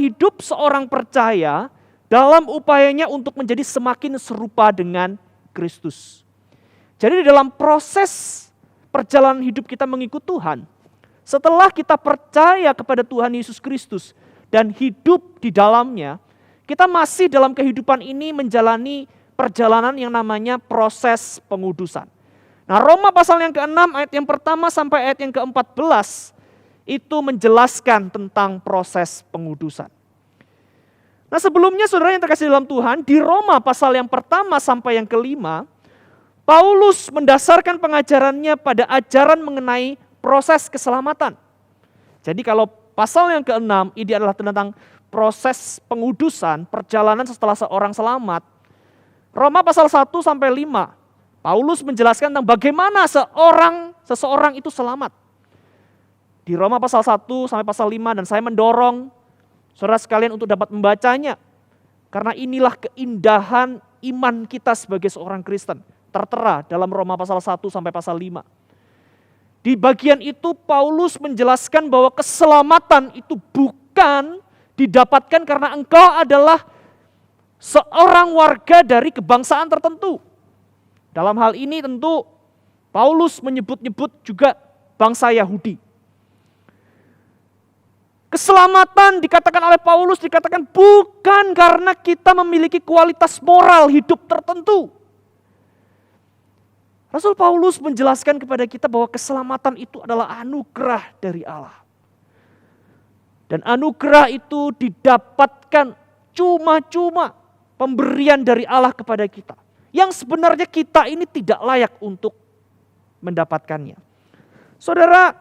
hidup seorang percaya dalam upayanya untuk menjadi semakin serupa dengan Kristus. Jadi di dalam proses perjalanan hidup kita mengikut Tuhan, setelah kita percaya kepada Tuhan Yesus Kristus dan hidup di dalamnya, kita masih dalam kehidupan ini menjalani perjalanan yang namanya proses pengudusan. Nah, Roma pasal yang ke-6 ayat yang pertama sampai ayat yang ke-14 itu menjelaskan tentang proses pengudusan. Nah, sebelumnya saudara yang terkasih dalam Tuhan, di Roma pasal yang pertama sampai yang ke-5, Paulus mendasarkan pengajarannya pada ajaran mengenai proses keselamatan. Jadi kalau pasal yang ke-6 ini adalah tentang proses pengudusan, perjalanan setelah seorang selamat. Roma pasal 1 sampai 5, Paulus menjelaskan tentang bagaimana seseorang itu selamat. Di Roma pasal 1 sampai pasal 5, dan saya mendorong saudara sekalian untuk dapat membacanya. Karena inilah keindahan iman kita sebagai seorang Kristen, tertera dalam Roma pasal 1 sampai pasal 5. Di bagian itu Paulus menjelaskan bahwa keselamatan itu bukan didapatkan karena engkau adalah seorang warga dari kebangsaan tertentu. Dalam hal ini tentu Paulus menyebut-nyebut juga bangsa Yahudi. Keselamatan dikatakan oleh Paulus dikatakan bukan karena kita memiliki kualitas moral hidup tertentu. Rasul Paulus menjelaskan kepada kita bahwa keselamatan itu adalah anugerah dari Allah. Dan anugerah itu didapatkan cuma-cuma pemberian dari Allah kepada kita. Yang sebenarnya kita ini tidak layak untuk mendapatkannya. Saudara,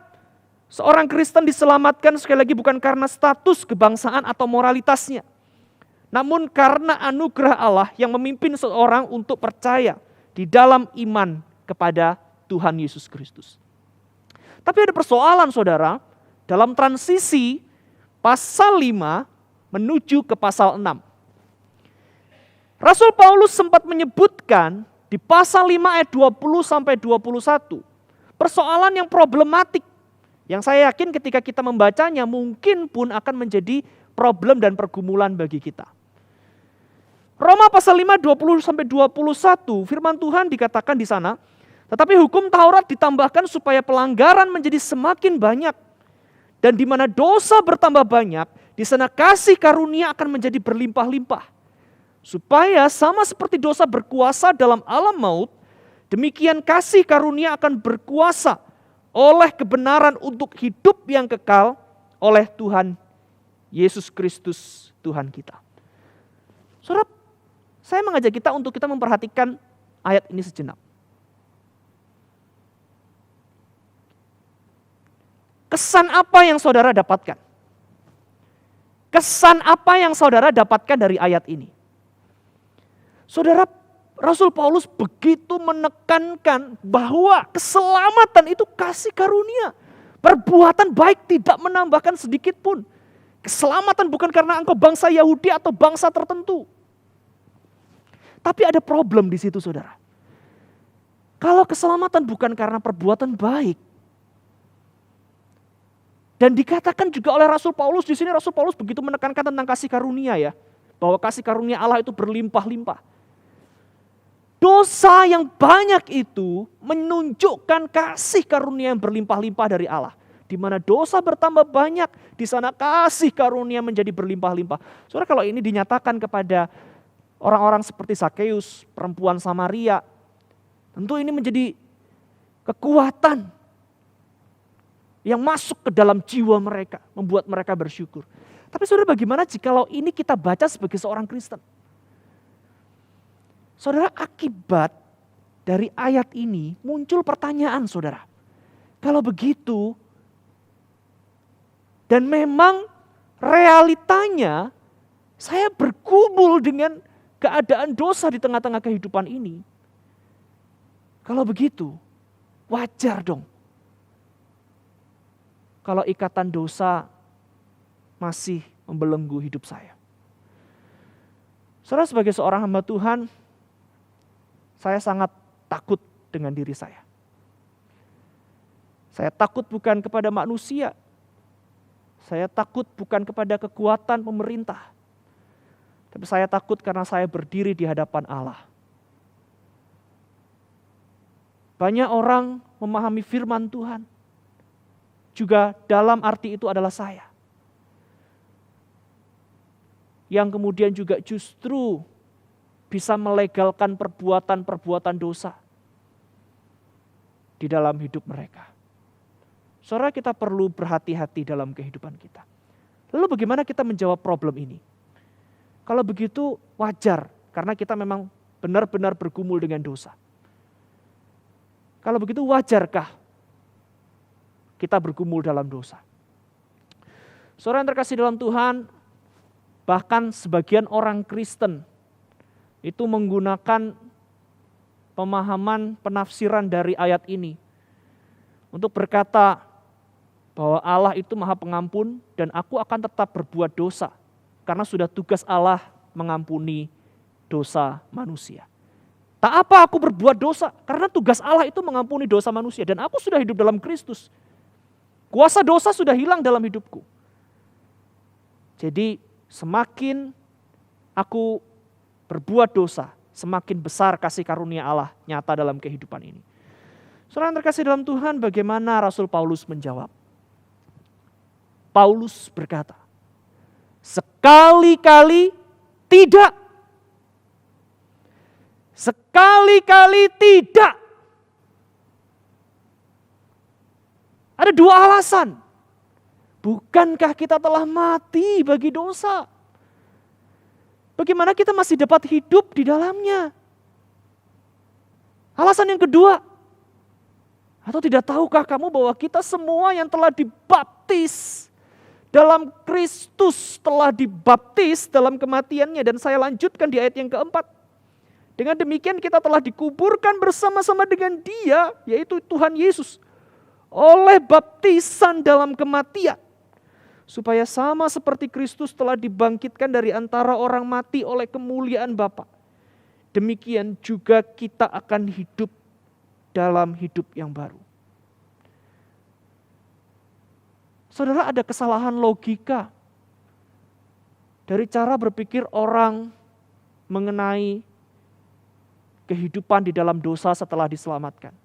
seorang Kristen diselamatkan sekali lagi bukan karena status kebangsaan atau moralitasnya. Namun karena anugerah Allah yang memimpin seorang untuk percaya di dalam iman kepada Tuhan Yesus Kristus. Tapi ada persoalan saudara, dalam transisi pasal 5 menuju ke pasal 6. Rasul Paulus sempat menyebutkan di pasal 5 ayat 20 sampai 21 persoalan yang problematik yang saya yakin ketika kita membacanya mungkin pun akan menjadi problem dan pergumulan bagi kita. Roma pasal 5 20 sampai 21 firman Tuhan dikatakan di sana, tetapi hukum Taurat ditambahkan supaya pelanggaran menjadi semakin banyak, dan di mana dosa bertambah banyak, di sana kasih karunia akan menjadi berlimpah-limpah. Supaya sama seperti dosa berkuasa dalam alam maut, demikian kasih karunia akan berkuasa oleh kebenaran untuk hidup yang kekal oleh Tuhan Yesus Kristus Tuhan kita. Saudara, saya mengajak kita untuk kita memperhatikan ayat ini sejenak. Kesan apa yang saudara dapatkan? Kesan apa yang saudara dapatkan dari ayat ini? Saudara, Rasul Paulus begitu menekankan bahwa keselamatan itu kasih karunia. Perbuatan baik tidak menambahkan sedikit pun. Keselamatan bukan karena engkau bangsa Yahudi atau bangsa tertentu. Tapi ada problem di situ saudara. Kalau keselamatan bukan karena perbuatan baik. Dan dikatakan juga oleh Rasul Paulus, di sini Rasul Paulus begitu menekankan tentang kasih karunia ya. Bahwa kasih karunia Allah itu berlimpah-limpah. Dosa yang banyak itu menunjukkan kasih karunia yang berlimpah-limpah dari Allah. Di mana dosa bertambah banyak, di sana kasih karunia menjadi berlimpah-limpah. Saudara, kalau ini dinyatakan kepada orang-orang seperti Zakeus, perempuan Samaria, tentu ini menjadi kekuatan yang masuk ke dalam jiwa mereka, membuat mereka bersyukur. Tapi saudara, bagaimana jikalau ini kita baca sebagai seorang Kristen? Saudara, akibat dari ayat ini muncul pertanyaan saudara. Kalau begitu, dan memang realitanya saya bergumul dengan keadaan dosa di tengah-tengah kehidupan ini. Kalau begitu, wajar dong. Kalau ikatan dosa masih membelenggu hidup saya. Saudara, sebagai seorang hamba Tuhan, saya sangat takut dengan diri saya. Saya takut bukan kepada manusia. Saya takut bukan kepada kekuatan pemerintah. Tapi saya takut karena saya berdiri di hadapan Allah. Banyak orang memahami firman Tuhan. Juga dalam arti itu adalah saya. Yang kemudian juga justru bisa melegalkan perbuatan-perbuatan dosa di dalam hidup mereka. Saudara, kita perlu berhati-hati dalam kehidupan kita. Lalu bagaimana kita menjawab problem ini? Kalau begitu wajar, karena kita memang benar-benar bergumul dengan dosa. Kalau begitu wajarkah kita bergumul dalam dosa? Saudara yang terkasih dalam Tuhan, bahkan sebagian orang Kristen itu menggunakan pemahaman penafsiran dari ayat ini untuk berkata bahwa Allah itu Maha Pengampun dan aku akan tetap berbuat dosa karena sudah tugas Allah mengampuni dosa manusia. Tak apa aku berbuat dosa, karena tugas Allah itu mengampuni dosa manusia. Dan aku sudah hidup dalam Kristus. Kuasa dosa sudah hilang dalam hidupku. Jadi semakin aku berbuat dosa, semakin besar kasih karunia Allah nyata dalam kehidupan ini. Saudara yang terkasih dalam Tuhan, bagaimana Rasul Paulus menjawab? Paulus berkata, sekali-kali tidak. Sekali-kali tidak. Ada dua alasan. Bukankah kita telah mati bagi dosa? Bagaimana kita masih dapat hidup di dalamnya? Alasan yang kedua, atau tidak tahukah kamu bahwa kita semua yang telah dibaptis dalam Kristus telah dibaptis dalam kematiannya, dan saya lanjutkan di ayat yang keempat. Dengan demikian kita telah dikuburkan bersama-sama dengan Dia, yaitu Tuhan Yesus, oleh baptisan dalam kematian. Supaya sama seperti Kristus telah dibangkitkan dari antara orang mati oleh kemuliaan Bapa. Demikian juga kita akan hidup dalam hidup yang baru. Saudara, ada kesalahan logika dari cara berpikir orang mengenai kehidupan di dalam dosa setelah diselamatkan.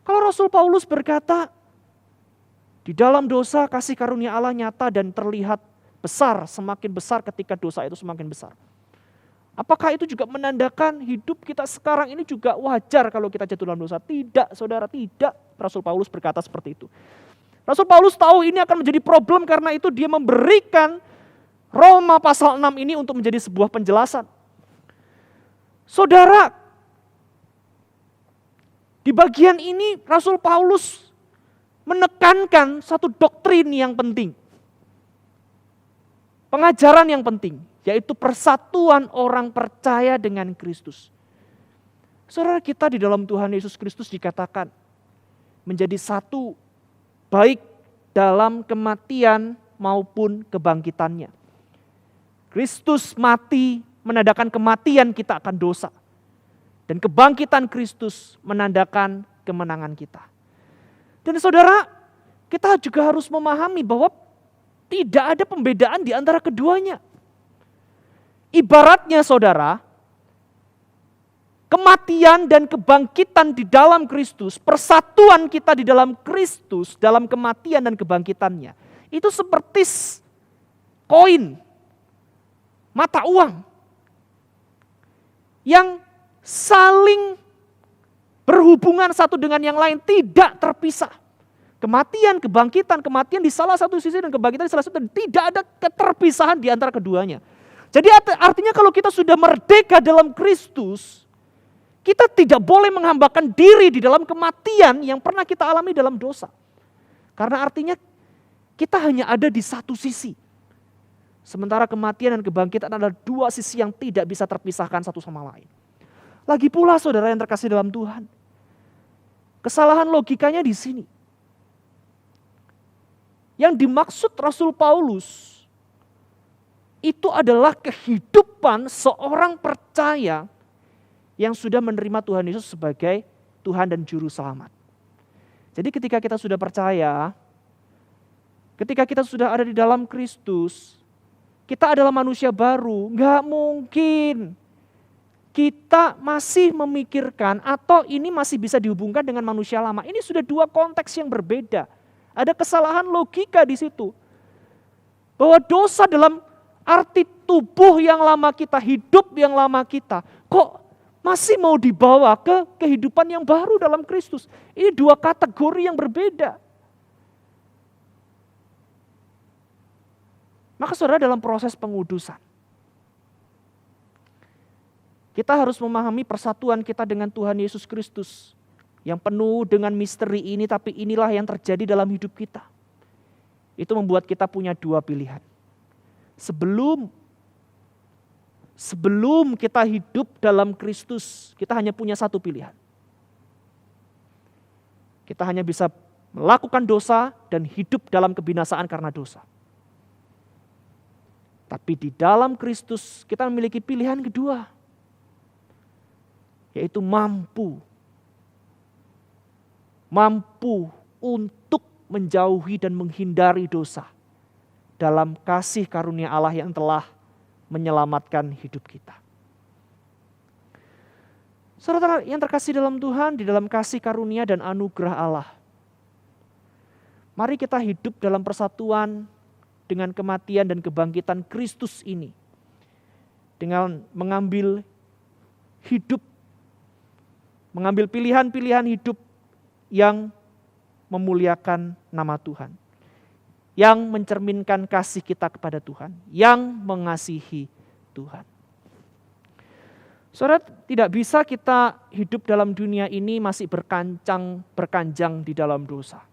Kalau Rasul Paulus berkata, di dalam dosa kasih karunia Allah nyata dan terlihat besar, semakin besar ketika dosa itu semakin besar. Apakah itu juga menandakan hidup kita sekarang ini juga wajar kalau kita jatuh dalam dosa? Tidak, saudara, tidak. Rasul Paulus berkata seperti itu. Rasul Paulus tahu ini akan menjadi problem, karena itu dia memberikan Roma pasal 6 ini untuk menjadi sebuah penjelasan. Saudara, di bagian ini Rasul Paulus menekankan satu doktrin yang penting. Pengajaran yang penting, yaitu persatuan orang percaya dengan Kristus. Saudara, kita di dalam Tuhan Yesus Kristus dikatakan menjadi satu, baik dalam kematian maupun kebangkitannya. Kristus mati menandakan kematian kita akan dosa. Dan kebangkitan Kristus menandakan kemenangan kita. Dan saudara, kita juga harus memahami bahwa tidak ada pembedaan di antara keduanya. Ibaratnya saudara, kematian dan kebangkitan di dalam Kristus, persatuan kita di dalam Kristus, dalam kematian dan kebangkitannya, itu seperti koin, mata uang, yang saling berhubungan satu dengan yang lain, tidak terpisah. Kematian, kebangkitan, kematian di salah satu sisi dan kebangkitan di salah satu, tidak ada keterpisahan di antara keduanya. Jadi artinya kalau kita sudah merdeka dalam Kristus, kita tidak boleh menghambakan diri di dalam kematian yang pernah kita alami dalam dosa. Karena artinya kita hanya ada di satu sisi. Sementara kematian dan kebangkitan adalah dua sisi yang tidak bisa terpisahkan satu sama lain. Lagi pula saudara yang terkasih dalam Tuhan, Kesalahan logikanya di sini. Yang dimaksud Rasul Paulus itu adalah kehidupan seorang percaya yang sudah menerima Tuhan Yesus sebagai Tuhan dan Juru Selamat. Jadi ketika kita sudah percaya, ketika kita sudah ada di dalam Kristus, kita adalah manusia baru. Nggak mungkin kita masih memikirkan atau ini masih bisa dihubungkan dengan manusia lama. Ini sudah dua konteks yang berbeda. Ada kesalahan logika di situ. Bahwa dosa dalam arti tubuh yang lama kita, hidup yang lama kita, kok masih mau dibawa ke kehidupan yang baru dalam Kristus. Ini dua kategori yang berbeda. Maka saudara, dalam proses pengudusan, kita harus memahami persatuan kita dengan Tuhan Yesus Kristus yang penuh dengan misteri ini, tapi inilah yang terjadi dalam hidup kita. Itu membuat kita punya dua pilihan. Sebelum kita hidup dalam Kristus, kita hanya punya satu pilihan. Kita hanya bisa melakukan dosa dan hidup dalam kebinasaan karena dosa. Tapi di dalam Kristus kita memiliki pilihan kedua, yaitu mampu untuk menjauhi dan menghindari dosa dalam kasih karunia Allah yang telah menyelamatkan hidup kita. Saudara yang terkasih dalam Tuhan, di dalam kasih karunia dan anugerah Allah, mari kita hidup dalam persatuan dengan kematian dan kebangkitan Kristus ini, dengan mengambil pilihan-pilihan hidup yang memuliakan nama Tuhan, yang mencerminkan kasih kita kepada Tuhan, yang mengasihi Tuhan. Saudara, tidak bisa kita hidup dalam dunia ini masih berkanjang di dalam dosa.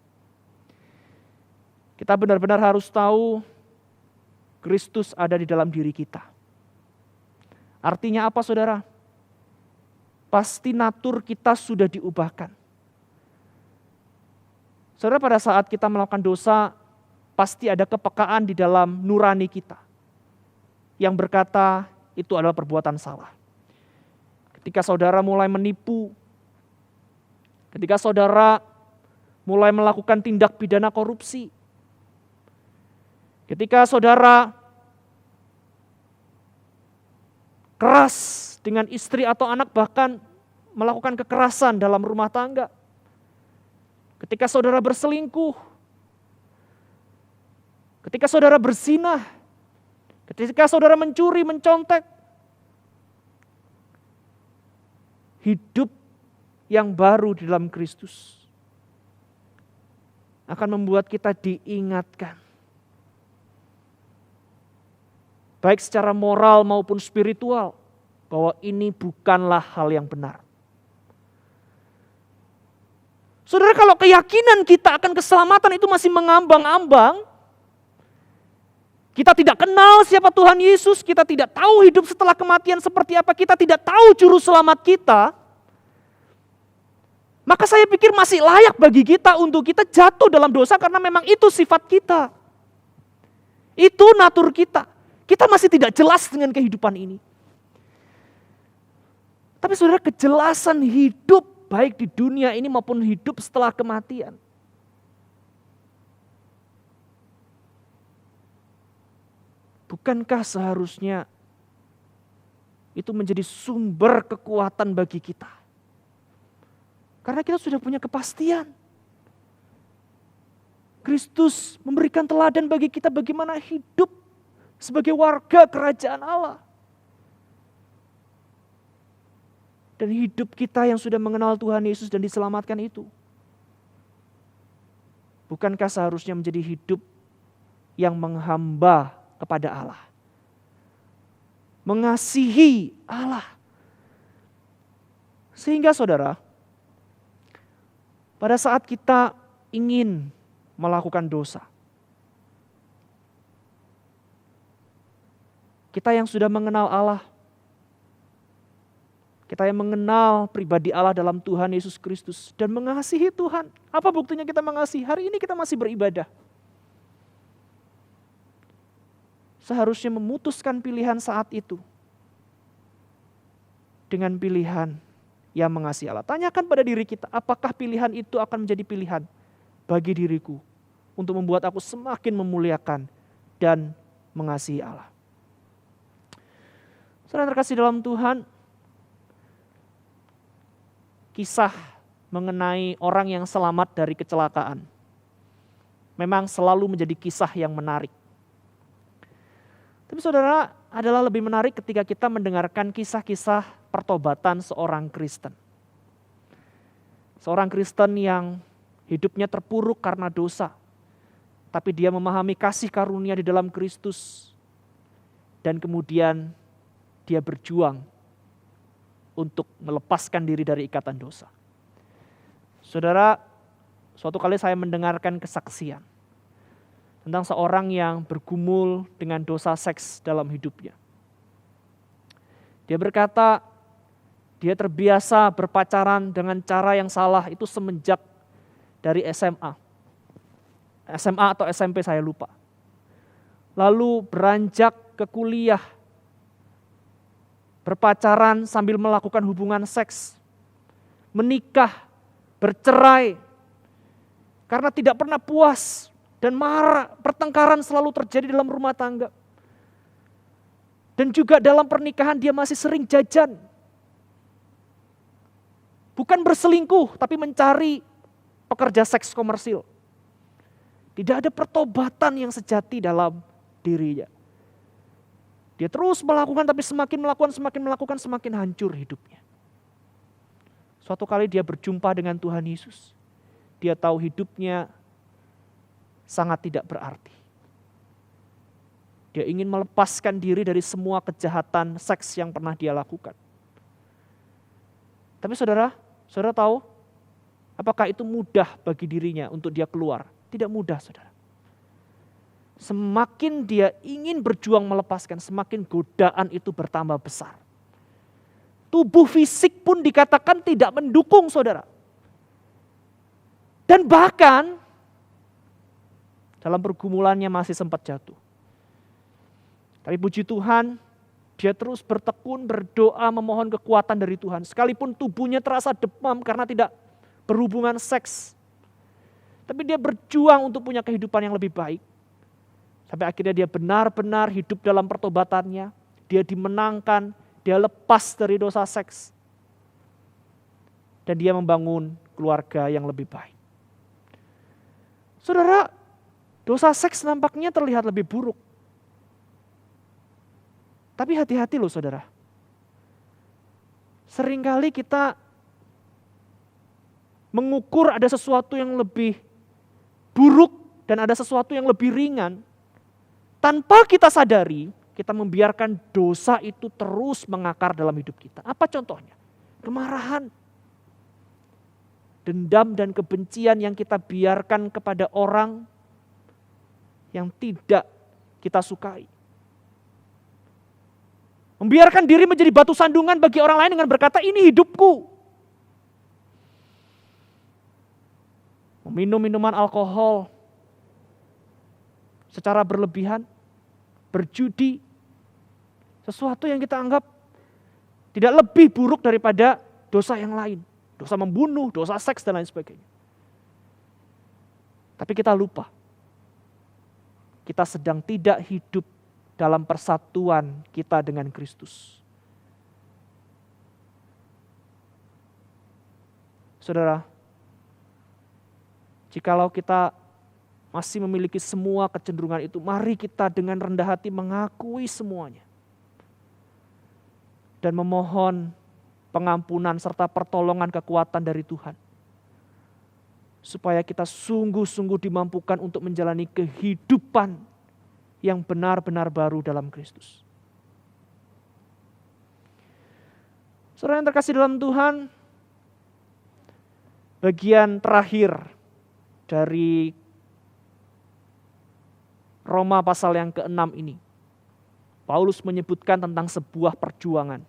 Kita benar-benar harus tahu Kristus ada di dalam diri kita. Artinya apa, saudara? Pasti natur kita sudah diubahkan. Saudara, pada saat kita melakukan dosa, pasti ada kepekaan di dalam nurani kita yang berkata itu adalah perbuatan salah. Ketika saudara mulai menipu, ketika saudara mulai melakukan tindak pidana korupsi, ketika saudara keras dengan istri atau anak, bahkan melakukan kekerasan dalam rumah tangga, ketika saudara berselingkuh, ketika saudara berzinah, ketika saudara mencuri, mencontek, hidup yang baru di dalam Kristus akan membuat kita diingatkan, baik secara moral maupun spiritual, bahwa ini bukanlah hal yang benar. Saudara, kalau keyakinan kita akan keselamatan itu masih mengambang-ambang, kita tidak kenal siapa Tuhan Yesus, kita tidak tahu hidup setelah kematian seperti apa, kita tidak tahu juru selamat kita, maka saya pikir masih layak bagi kita untuk kita jatuh dalam dosa karena memang itu sifat kita. Itu natur kita. Kita masih tidak jelas dengan kehidupan ini. Tapi saudara, kejelasan hidup baik di dunia ini maupun hidup setelah kematian, bukankah seharusnya itu menjadi sumber kekuatan bagi kita? Karena kita sudah punya kepastian. Kristus memberikan teladan bagi kita bagaimana hidup sebagai warga kerajaan Allah. Dan hidup kita yang sudah mengenal Tuhan Yesus dan diselamatkan itu, bukankah seharusnya menjadi hidup yang menghamba kepada Allah, mengasihi Allah. Sehingga saudara, pada saat kita ingin melakukan dosa, kita yang sudah mengenal Allah, Kita yang mengenal pribadi Allah dalam Tuhan Yesus Kristus dan mengasihi Tuhan. Apa buktinya kita mengasihi? Hari ini kita masih beribadah. Seharusnya memutuskan pilihan saat itu dengan pilihan yang mengasihi Allah. Tanyakan pada diri kita, apakah pilihan itu akan menjadi pilihan bagi diriku untuk membuat aku semakin memuliakan dan mengasihi Allah. Saudara terkasih dalam Tuhan, kisah mengenai orang yang selamat dari kecelakaan memang selalu menjadi kisah yang menarik. Tapi saudara, adalah lebih menarik ketika kita mendengarkan kisah-kisah pertobatan seorang Kristen. Seorang Kristen yang hidupnya terpuruk karena dosa, tapi dia memahami kasih karunia di dalam Kristus, dan kemudian dia berjuang untuk melepaskan diri dari ikatan dosa. Saudara, suatu kali saya mendengarkan kesaksian tentang seorang yang bergumul dengan dosa seks dalam hidupnya. Dia berkata, dia terbiasa berpacaran dengan cara yang salah itu semenjak dari SMA. SMA atau SMP saya lupa. Lalu beranjak ke kuliah, berpacaran sambil melakukan hubungan seks, menikah, bercerai, karena tidak pernah puas dan marah, pertengkaran selalu terjadi dalam rumah tangga. Dan juga dalam pernikahan dia masih sering jajan. Bukan berselingkuh, tapi mencari pekerja seks komersil. Tidak ada pertobatan yang sejati dalam dirinya. Dia terus melakukan, tapi semakin melakukan, semakin hancur hidupnya. Suatu kali dia berjumpa dengan Tuhan Yesus. Dia tahu hidupnya sangat tidak berarti. Dia ingin melepaskan diri dari semua kejahatan seks yang pernah dia lakukan. Tapi saudara tahu apakah itu mudah bagi dirinya untuk dia keluar? Tidak mudah, saudara. Semakin dia ingin berjuang melepaskan, semakin godaan itu bertambah besar. Tubuh fisik pun dikatakan tidak mendukung, saudara. Dan bahkan dalam pergumulannya masih sempat jatuh. Tapi puji Tuhan, dia terus bertekun, berdoa, memohon kekuatan dari Tuhan. Sekalipun tubuhnya terasa demam karena tidak berhubungan seks. Tapi dia berjuang untuk punya kehidupan yang lebih baik. Sampai akhirnya dia benar-benar hidup dalam pertobatannya. Dia dimenangkan, dia lepas dari dosa seks. Dan dia membangun keluarga yang lebih baik. Saudara, dosa seks nampaknya terlihat lebih buruk. Tapi hati-hati loh saudara. Seringkali kita mengukur ada sesuatu yang lebih buruk dan ada sesuatu yang lebih ringan. Tanpa kita sadari, kita membiarkan dosa itu terus mengakar dalam hidup kita. Apa contohnya? Kemarahan, dendam dan kebencian yang kita biarkan kepada orang yang tidak kita sukai. Membiarkan diri menjadi batu sandungan bagi orang lain dengan berkata, ini hidupku. Meminum minuman alkohol secara berlebihan, berjudi, sesuatu yang kita anggap tidak lebih buruk daripada dosa yang lain. Dosa membunuh, dosa seks dan lain sebagainya. Tapi kita lupa. Kita sedang tidak hidup dalam persatuan kita dengan Kristus. Saudara, jikalau kita masih memiliki semua kecenderungan itu, mari kita dengan rendah hati mengakui semuanya. Dan memohon pengampunan serta pertolongan kekuatan dari Tuhan. Supaya kita sungguh-sungguh dimampukan untuk menjalani kehidupan yang benar-benar baru dalam Kristus. Saudara yang terkasih dalam Tuhan, bagian terakhir dari Roma pasal yang ke-6 ini, Paulus menyebutkan tentang sebuah perjuangan.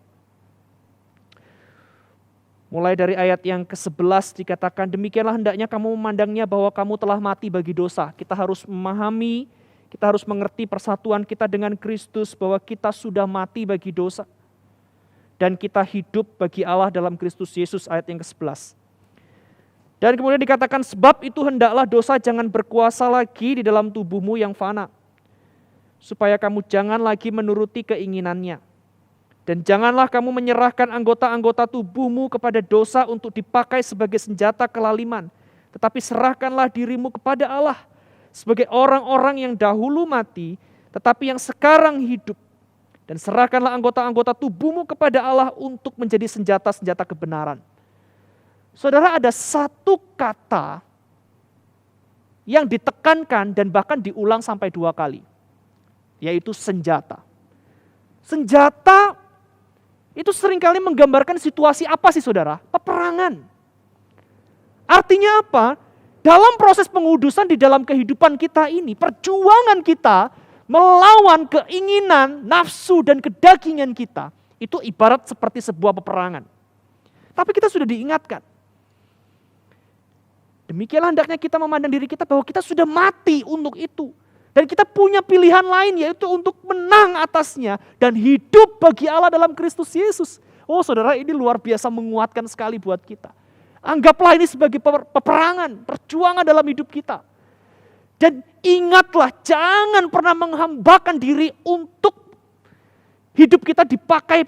Mulai dari ayat yang ke-11 dikatakan, demikianlah hendaknya kamu memandangnya bahwa kamu telah mati bagi dosa. Kita harus memahami, kita harus mengerti persatuan kita dengan Kristus bahwa kita sudah mati bagi dosa. Dan kita hidup bagi Allah dalam Kristus Yesus, ayat yang ke-11. Dan kemudian dikatakan, sebab itu hendaklah dosa jangan berkuasa lagi di dalam tubuhmu yang fana. Supaya kamu jangan lagi menuruti keinginannya. Dan janganlah kamu menyerahkan anggota-anggota tubuhmu kepada dosa untuk dipakai sebagai senjata kelaliman. Tetapi serahkanlah dirimu kepada Allah sebagai orang-orang yang dahulu mati, tetapi yang sekarang hidup. Dan serahkanlah anggota-anggota tubuhmu kepada Allah untuk menjadi senjata-senjata kebenaran. Saudara, ada satu kata yang ditekankan dan bahkan diulang sampai 2 kali, yaitu senjata. Senjata itu seringkali menggambarkan situasi apa sih saudara? Peperangan. Artinya apa? Dalam proses pengudusan di dalam kehidupan kita ini, perjuangan kita melawan keinginan, nafsu, dan kedagingan kita, itu ibarat seperti sebuah peperangan. Tapi kita sudah diingatkan. Demikianlah hendaknya kita memandang diri kita bahwa kita sudah mati untuk itu. Dan kita punya pilihan lain, yaitu untuk menang atasnya dan hidup bagi Allah dalam Kristus Yesus. Oh saudara, ini luar biasa menguatkan sekali buat kita. Anggaplah ini sebagai peperangan, perjuangan dalam hidup kita. Dan ingatlah, jangan pernah menghambakan diri untuk hidup kita dipakai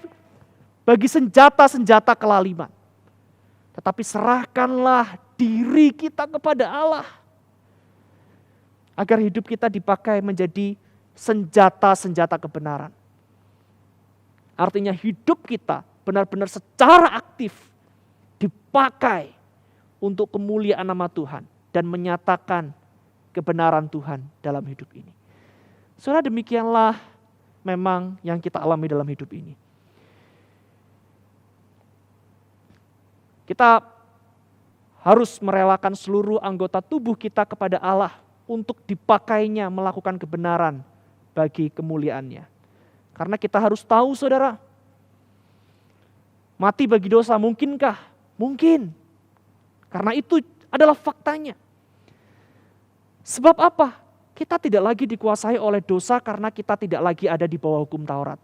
bagi senjata-senjata kelaliman. Tetapi serahkanlah diri kita kepada Allah. Agar hidup kita dipakai menjadi senjata-senjata kebenaran. Artinya hidup kita benar-benar secara aktif dipakai untuk kemuliaan nama Tuhan dan menyatakan kebenaran Tuhan dalam hidup ini. Saudara, demikianlah memang yang kita alami dalam hidup ini. Kita harus merelakan seluruh anggota tubuh kita kepada Allah untuk dipakainya melakukan kebenaran bagi kemuliaannya. Karena kita harus tahu saudara, mati bagi dosa mungkinkah? Mungkin. Karena itu adalah faktanya. Sebab apa? Kita tidak lagi dikuasai oleh dosa karena kita tidak lagi ada di bawah hukum Taurat.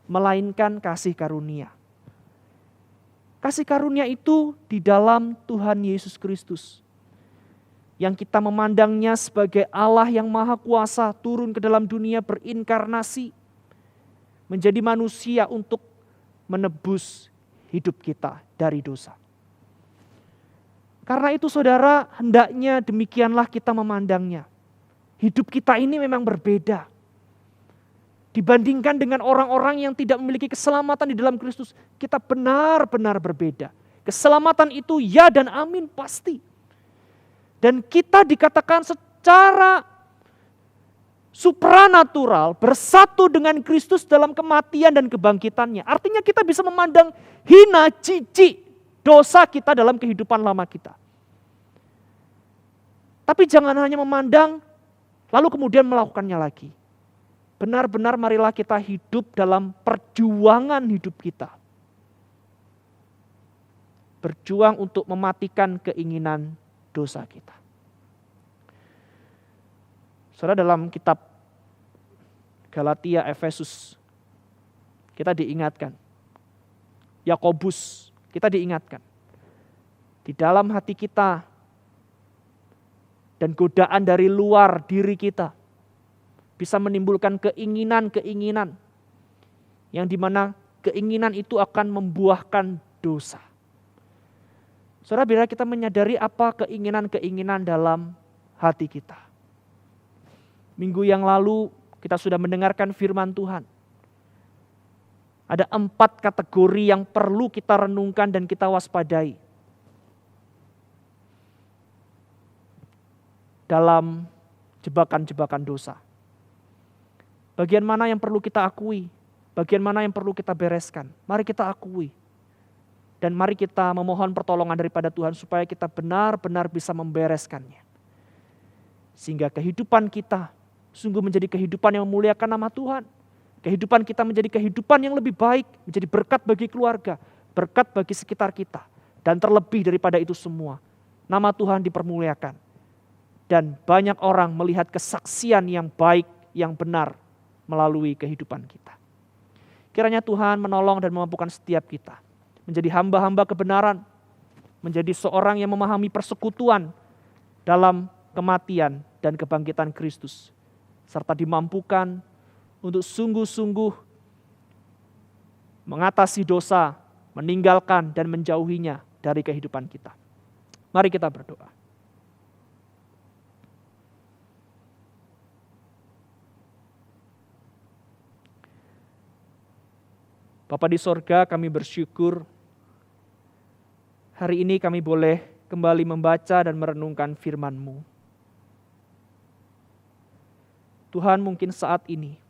Melainkan kasih karunia. Kasih karunia itu di dalam Tuhan Yesus Kristus. Yang kita memandangnya sebagai Allah yang maha kuasa turun ke dalam dunia berinkarnasi. Menjadi manusia untuk menebus hidup kita dari dosa. Karena itu saudara, hendaknya demikianlah kita memandangnya. Hidup kita ini memang berbeda. Dibandingkan dengan orang-orang yang tidak memiliki keselamatan di dalam Kristus, kita benar-benar berbeda. Keselamatan itu ya dan amin pasti. Dan kita dikatakan secara supranatural bersatu dengan Kristus dalam kematian dan kebangkitannya. Artinya kita bisa memandang hina, jijik dosa kita dalam kehidupan lama kita. Tapi jangan hanya memandang lalu kemudian melakukannya lagi. Benar-benar marilah kita hidup dalam perjuangan hidup kita. Berjuang untuk mematikan keinginan dosa kita. Saudara, dalam kitab Galatia, Efesus, kita diingatkan. Yakobus, kita diingatkan. Di dalam hati kita dan godaan dari luar diri kita bisa menimbulkan keinginan-keinginan yang dimana keinginan itu akan membuahkan dosa. Saudara, biar kita menyadari apa keinginan-keinginan dalam hati kita. Minggu yang lalu kita sudah mendengarkan firman Tuhan. Ada 4 kategori yang perlu kita renungkan dan kita waspadai dalam jebakan-jebakan dosa. Bagian mana yang perlu kita akui, bagian mana yang perlu kita bereskan. Mari kita akui. Dan mari kita memohon pertolongan daripada Tuhan supaya kita benar-benar bisa membereskannya. Sehingga kehidupan kita sungguh menjadi kehidupan yang memuliakan nama Tuhan. Kehidupan kita menjadi kehidupan yang lebih baik, menjadi berkat bagi keluarga, berkat bagi sekitar kita, Dan terlebih daripada itu semua, nama Tuhan dipermuliakan. Dan banyak orang melihat kesaksian yang baik, yang benar melalui kehidupan kita. Kiranya Tuhan menolong dan memampukan setiap kita menjadi hamba-hamba kebenaran, menjadi seorang yang memahami persekutuan dalam kematian dan kebangkitan Kristus, serta dimampukan untuk sungguh-sungguh mengatasi dosa, meninggalkan dan menjauhinya dari kehidupan kita. Mari kita berdoa. Bapa di sorga, kami bersyukur hari ini kami boleh kembali membaca dan merenungkan firman-Mu. Tuhan, mungkin saat ini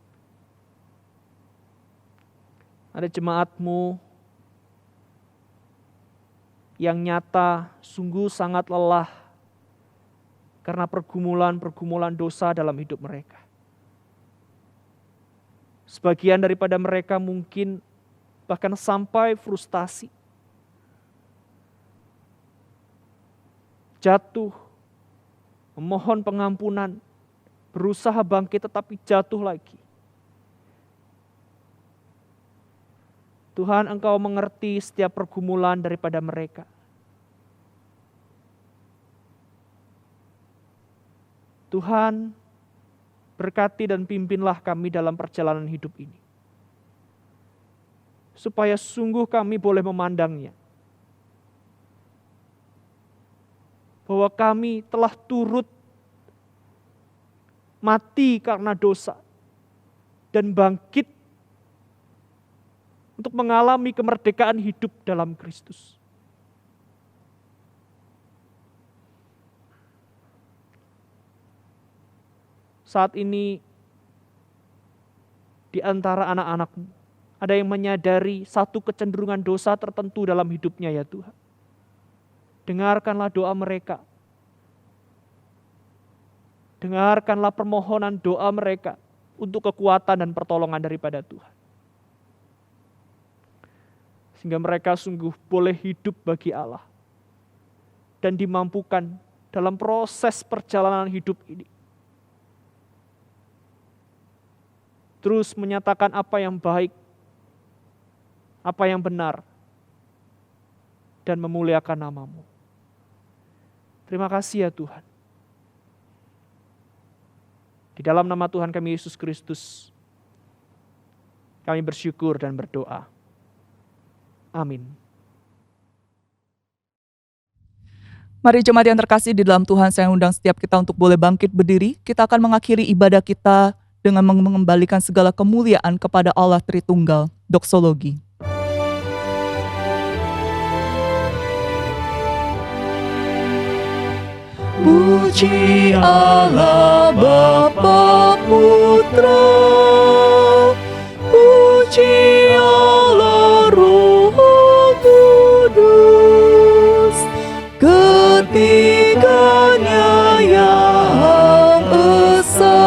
ada jemaat-Mu yang nyata sungguh sangat lelah karena pergumulan-pergumulan dosa dalam hidup mereka. Sebagian daripada mereka mungkin bahkan sampai frustasi, jatuh, memohon pengampunan, berusaha bangkit tetapi jatuh lagi. Tuhan, Engkau mengerti setiap pergumulan daripada mereka. Tuhan, berkati dan pimpinlah kami dalam perjalanan hidup ini, supaya sungguh kami boleh memandangnya, bahwa kami telah turut mati karena dosa dan bangkit untuk mengalami kemerdekaan hidup dalam Kristus. Saat ini di antara anak-anak-Mu ada yang menyadari satu kecenderungan dosa tertentu dalam hidupnya ya Tuhan. Dengarkanlah doa mereka. Dengarkanlah permohonan doa mereka untuk kekuatan dan pertolongan daripada Tuhan. Sehingga mereka sungguh boleh hidup bagi Allah. Dan dimampukan dalam proses perjalanan hidup ini. Terus menyatakan apa yang baik, apa yang benar, dan memuliakan nama-Mu. Terima kasih ya Tuhan. Di dalam nama Tuhan kami Yesus Kristus, kami bersyukur dan berdoa. Amin. Mari jemaat yang terkasih di dalam Tuhan, saya undang setiap kita untuk boleh bangkit berdiri. Kita akan mengakhiri ibadah kita dengan mengembalikan segala kemuliaan kepada Allah Tritunggal. Doksologi. Puji Allah Bapa Putra, puji Allah Roh Kudus, ketiganya yang esa.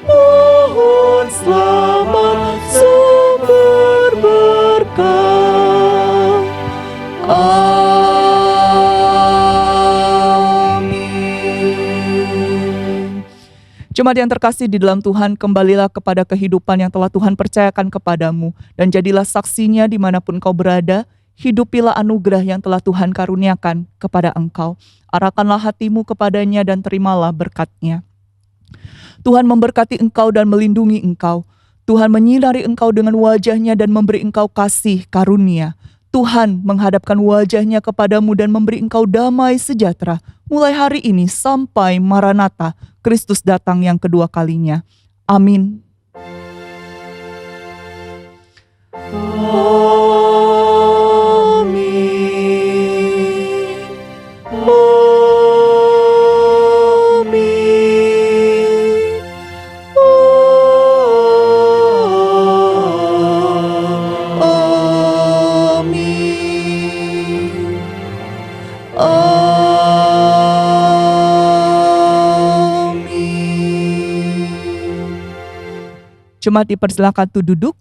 Mohon selamat sumber berkah. Jemaat yang terkasih di dalam Tuhan, kembalilah kepada kehidupan yang telah Tuhan percayakan kepadamu, dan jadilah saksinya dimanapun kau berada. Hidupilah anugerah yang telah Tuhan karuniakan kepada engkau. Arahkanlah hatimu kepadanya dan terimalah berkat-Nya. Tuhan memberkati engkau dan melindungi engkau. Tuhan menyinari engkau dengan wajah-Nya dan memberi engkau kasih karunia. Tuhan menghadapkan wajah-Nya kepadamu dan memberi engkau damai sejahtera. Mulai hari ini sampai Maranatha, Kristus datang yang kedua kalinya. Amin. Jemaat dipersilakan untuk duduk.